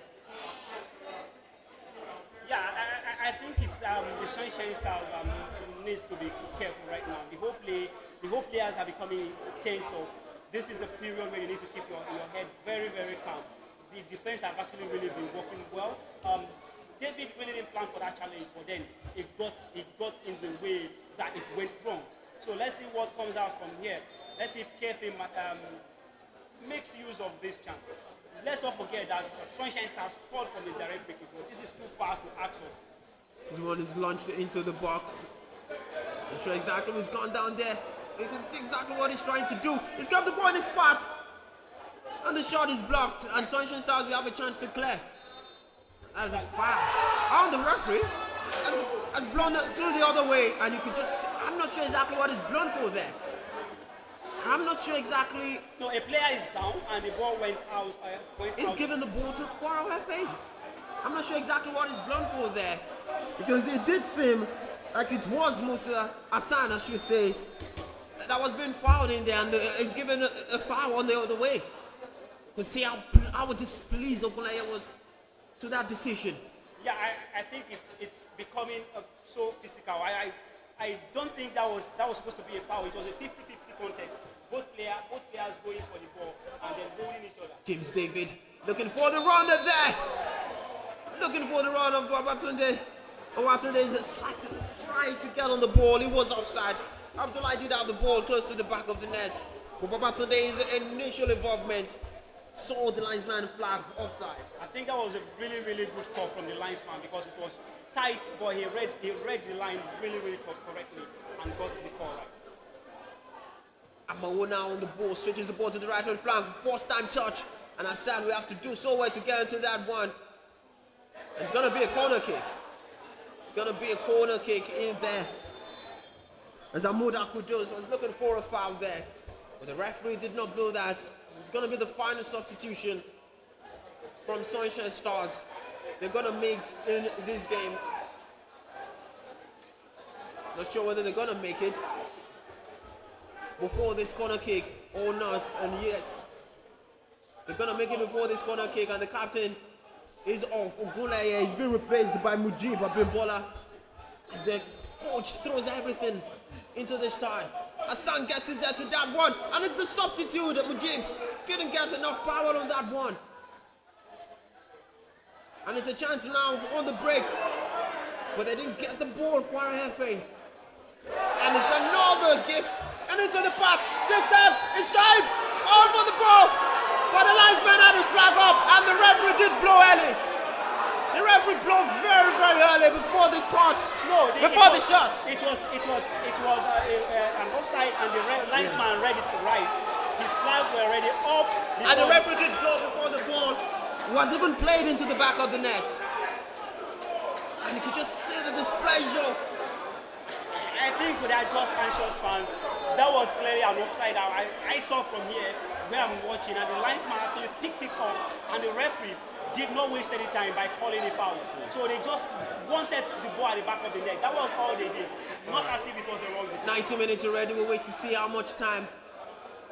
Yeah, I think it's the Sunshine Stars needs to be careful right now. The whole players are becoming tensed up. This is the period where you need to keep your head very, very calm. The defense have actually really been working well. David really didn't plan for that challenge, but then it got in the way that it went wrong. So let's see what comes out from here. Let's see if KFA makes use of this chance. Let's not forget that Sunshine Stars scored from the direct free kick, but this is too far to ask of. This one is launched into the box. I'm sure exactly what's gone down there. You can see exactly what he's trying to do. He's got the ball in his path. And the shot is blocked. And Sunshine Stars will have a chance to clear. That's a foul. And the referee has blown it to the other way. And you could just, I'm not sure exactly what he's blown for there. I'm not sure exactly. No, a player is down and the ball went out. He's giving the ball to Kwara FA. I'm not sure exactly what he's blown for there. Because it did seem like it was Musa Hassan, I should say, that was being fouled in there, and it's given a foul on the other way. You could see how displeased Ogunleye was to that decision. Yeah, I think it's becoming so physical. I don't think that was supposed to be a foul. It was a 50-50 contest. Both players going for the ball and then holding each other. James David looking for the runner there. Looking for the run of Babatunde. Babatunde is trying to get on the ball. He was offside. Abdullah did have the ball close to the back of the net. But Babatunde's initial involvement saw the linesman flag offside. I think that was a really, really good call from the linesman because it was tight, but he read the line really, really correctly and got the call right. Amawo now on the ball, switches the ball to the right hand flank, first time touch, and Hassan, we have to do so well to get into that one. And it's going to be a corner kick. It's going to be a corner kick in there. As Amuda Kudus was looking for a foul there, but the referee did not blow that. It's going to be the final substitution from Sunshine Stars. They're going to make in this game. Not sure whether they're going to make it before this corner kick or not. And yes, they're going to make it before this corner kick. And the captain is off. Oguleye is being replaced by Mujib Abimbola. As the coach throws everything into this tie. Hassan gets his head to that one. And it's the substitute. Mujib didn't get enough power on that one. And it's a chance now on the break. But they didn't get the ball, Kwara Hefe. And it's another gift. And into the path. This time, it's time. All for the ball. But the linesman had his flag up. And the referee did blow early. The referee blew very, very early before the touch. No, before the shot. It was an offside, and the linesman read it right. His flag were already up. And the referee did blow before the ball was even played into the back of the net. And you could just see the displeasure. I think with that just anxious fans, that was clearly an offside. I saw from here where I'm watching, and the linesman actually picked it up, and the referee did not waste any time by calling a foul. So they just wanted the ball at the back of the net. That was all they did. Not as if it was a wrong decision. 90 minutes already. We'll wait to see how much time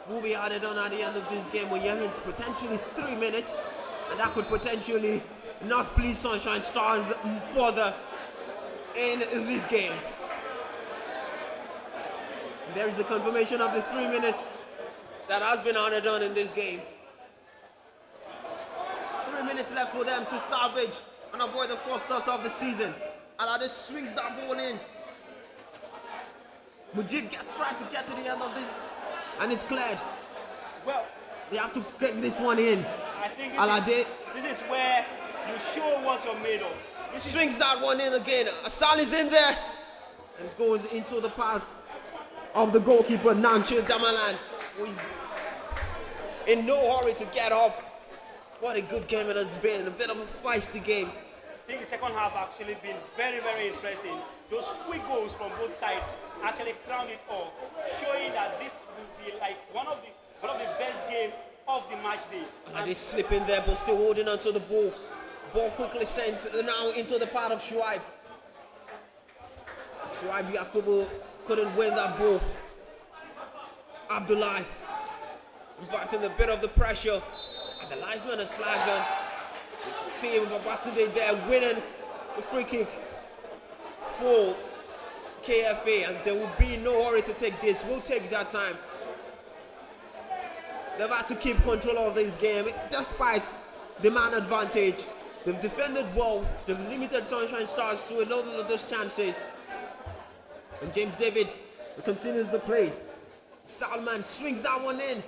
will be added on at the end of this game. We're hearing it's potentially 3 minutes. And that could potentially not please Sunshine Stars further in this game. And there is the confirmation of the 3 minutes that has been added on in this game. 3 minutes left for them to salvage and avoid the first loss of the season. Alade swings that ball in. Mujib tries to get to the end of this, and it's cleared. Well, they have to break this one in. I think this is where you show what you're made of. Swings that one in again. Hassan is in there. And it goes into the path of the goalkeeper, Nanchi Damalan, who is in no hurry to get off. What a good game it has been. A bit of a feisty game. I think the second half actually been very, very interesting. Those quick goals from both sides actually crowned it all, showing that this will be like one of the best games of the match day. And they slip in there, but still holding on to the ball. Ball quickly sent now into the part of Shuaib. Shuaib Yakubu couldn't win that ball. Abdullah inviting a bit of the pressure. And the linesman has flagged on. You can see him Babatunde there winning the free kick for KFA. And there will be no hurry to take this. We'll take that time. They've had to keep control of this game despite the man advantage. They've defended well. They've limited Sunshine Stars to a lot of those chances. And James David continues the play. Salman swings that one in.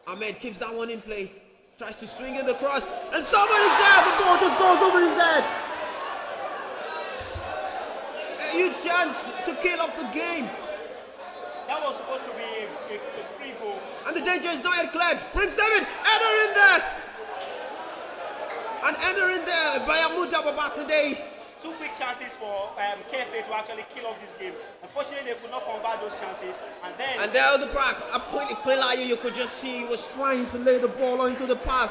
Ahmed keeps that one in play. Tries to swing in the cross. And somebody's there. The ball just goes over his head. A huge chance to kill off the game. That was supposed to be a free goal. And the danger is not yet cleared. Prince David, enter in there. And enter in there by Amuda Babatunde. Two quick chances for KFA to actually kill off this game. Unfortunately, they could not convert those chances. And there at the back, you could just see he was trying to lay the ball into the path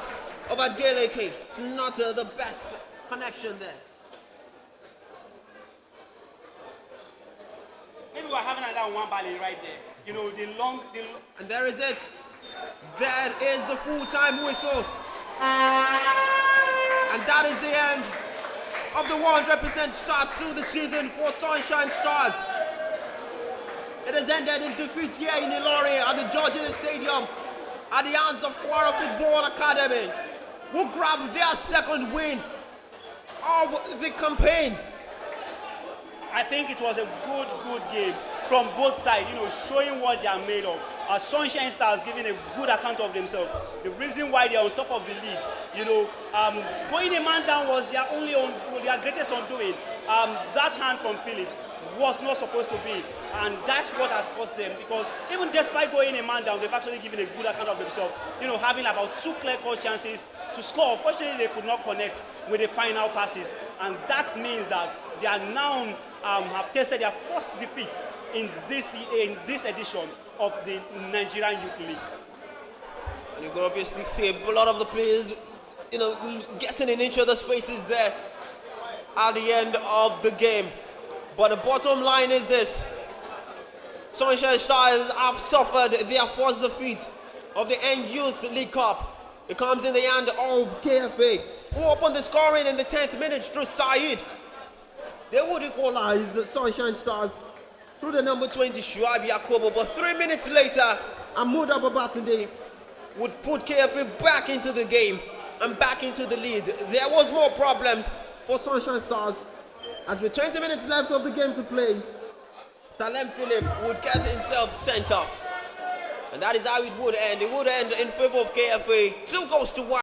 of Adeleke. It's not the best connection there. Maybe we're having another one ball right there. You know, the long. And there is it. That is the full-time whistle. And that is the end of the 100% start through the season for Sunshine Stars. It has ended in defeat here in Ilorin at the Nigerian Stadium at the hands of Kwara Football Academy, who grabbed their second win of the campaign. I think it was a good game from both sides, showing what they are made of. Sunshine Stars giving a good account of themselves. The reason why they are on top of the league, going a man down was their greatest undoing. That hand from Phillips was not supposed to be, and that's what has cost them, because even despite going a man down, they've actually given a good account of themselves, having about 2 clear-cut chances to score. Unfortunately, they could not connect with the final passes, and that means that they are now have tasted their first defeat in this edition of the Nigerian Youth League. And you can obviously see a lot of the players, getting in each other's faces there at the end of the game. But the bottom line is this: Sunshine Stars have suffered their first defeat of the N-Youth League Cup. It comes in the hand of KFA, who opened the scoring in the 10th minute through Saeed. They would equalize Sunshine Stars through the number 20 Shuaib Yakubu, but 3 minutes later, Amuda Babatunde would put KFA back into the game and back into the lead. There was more problems for Sunshine Stars, as with 20 minutes left of the game to play, Salem Philip would get himself sent off. And that is how it would end. It would end in favor of KFA. 2 goals to 1.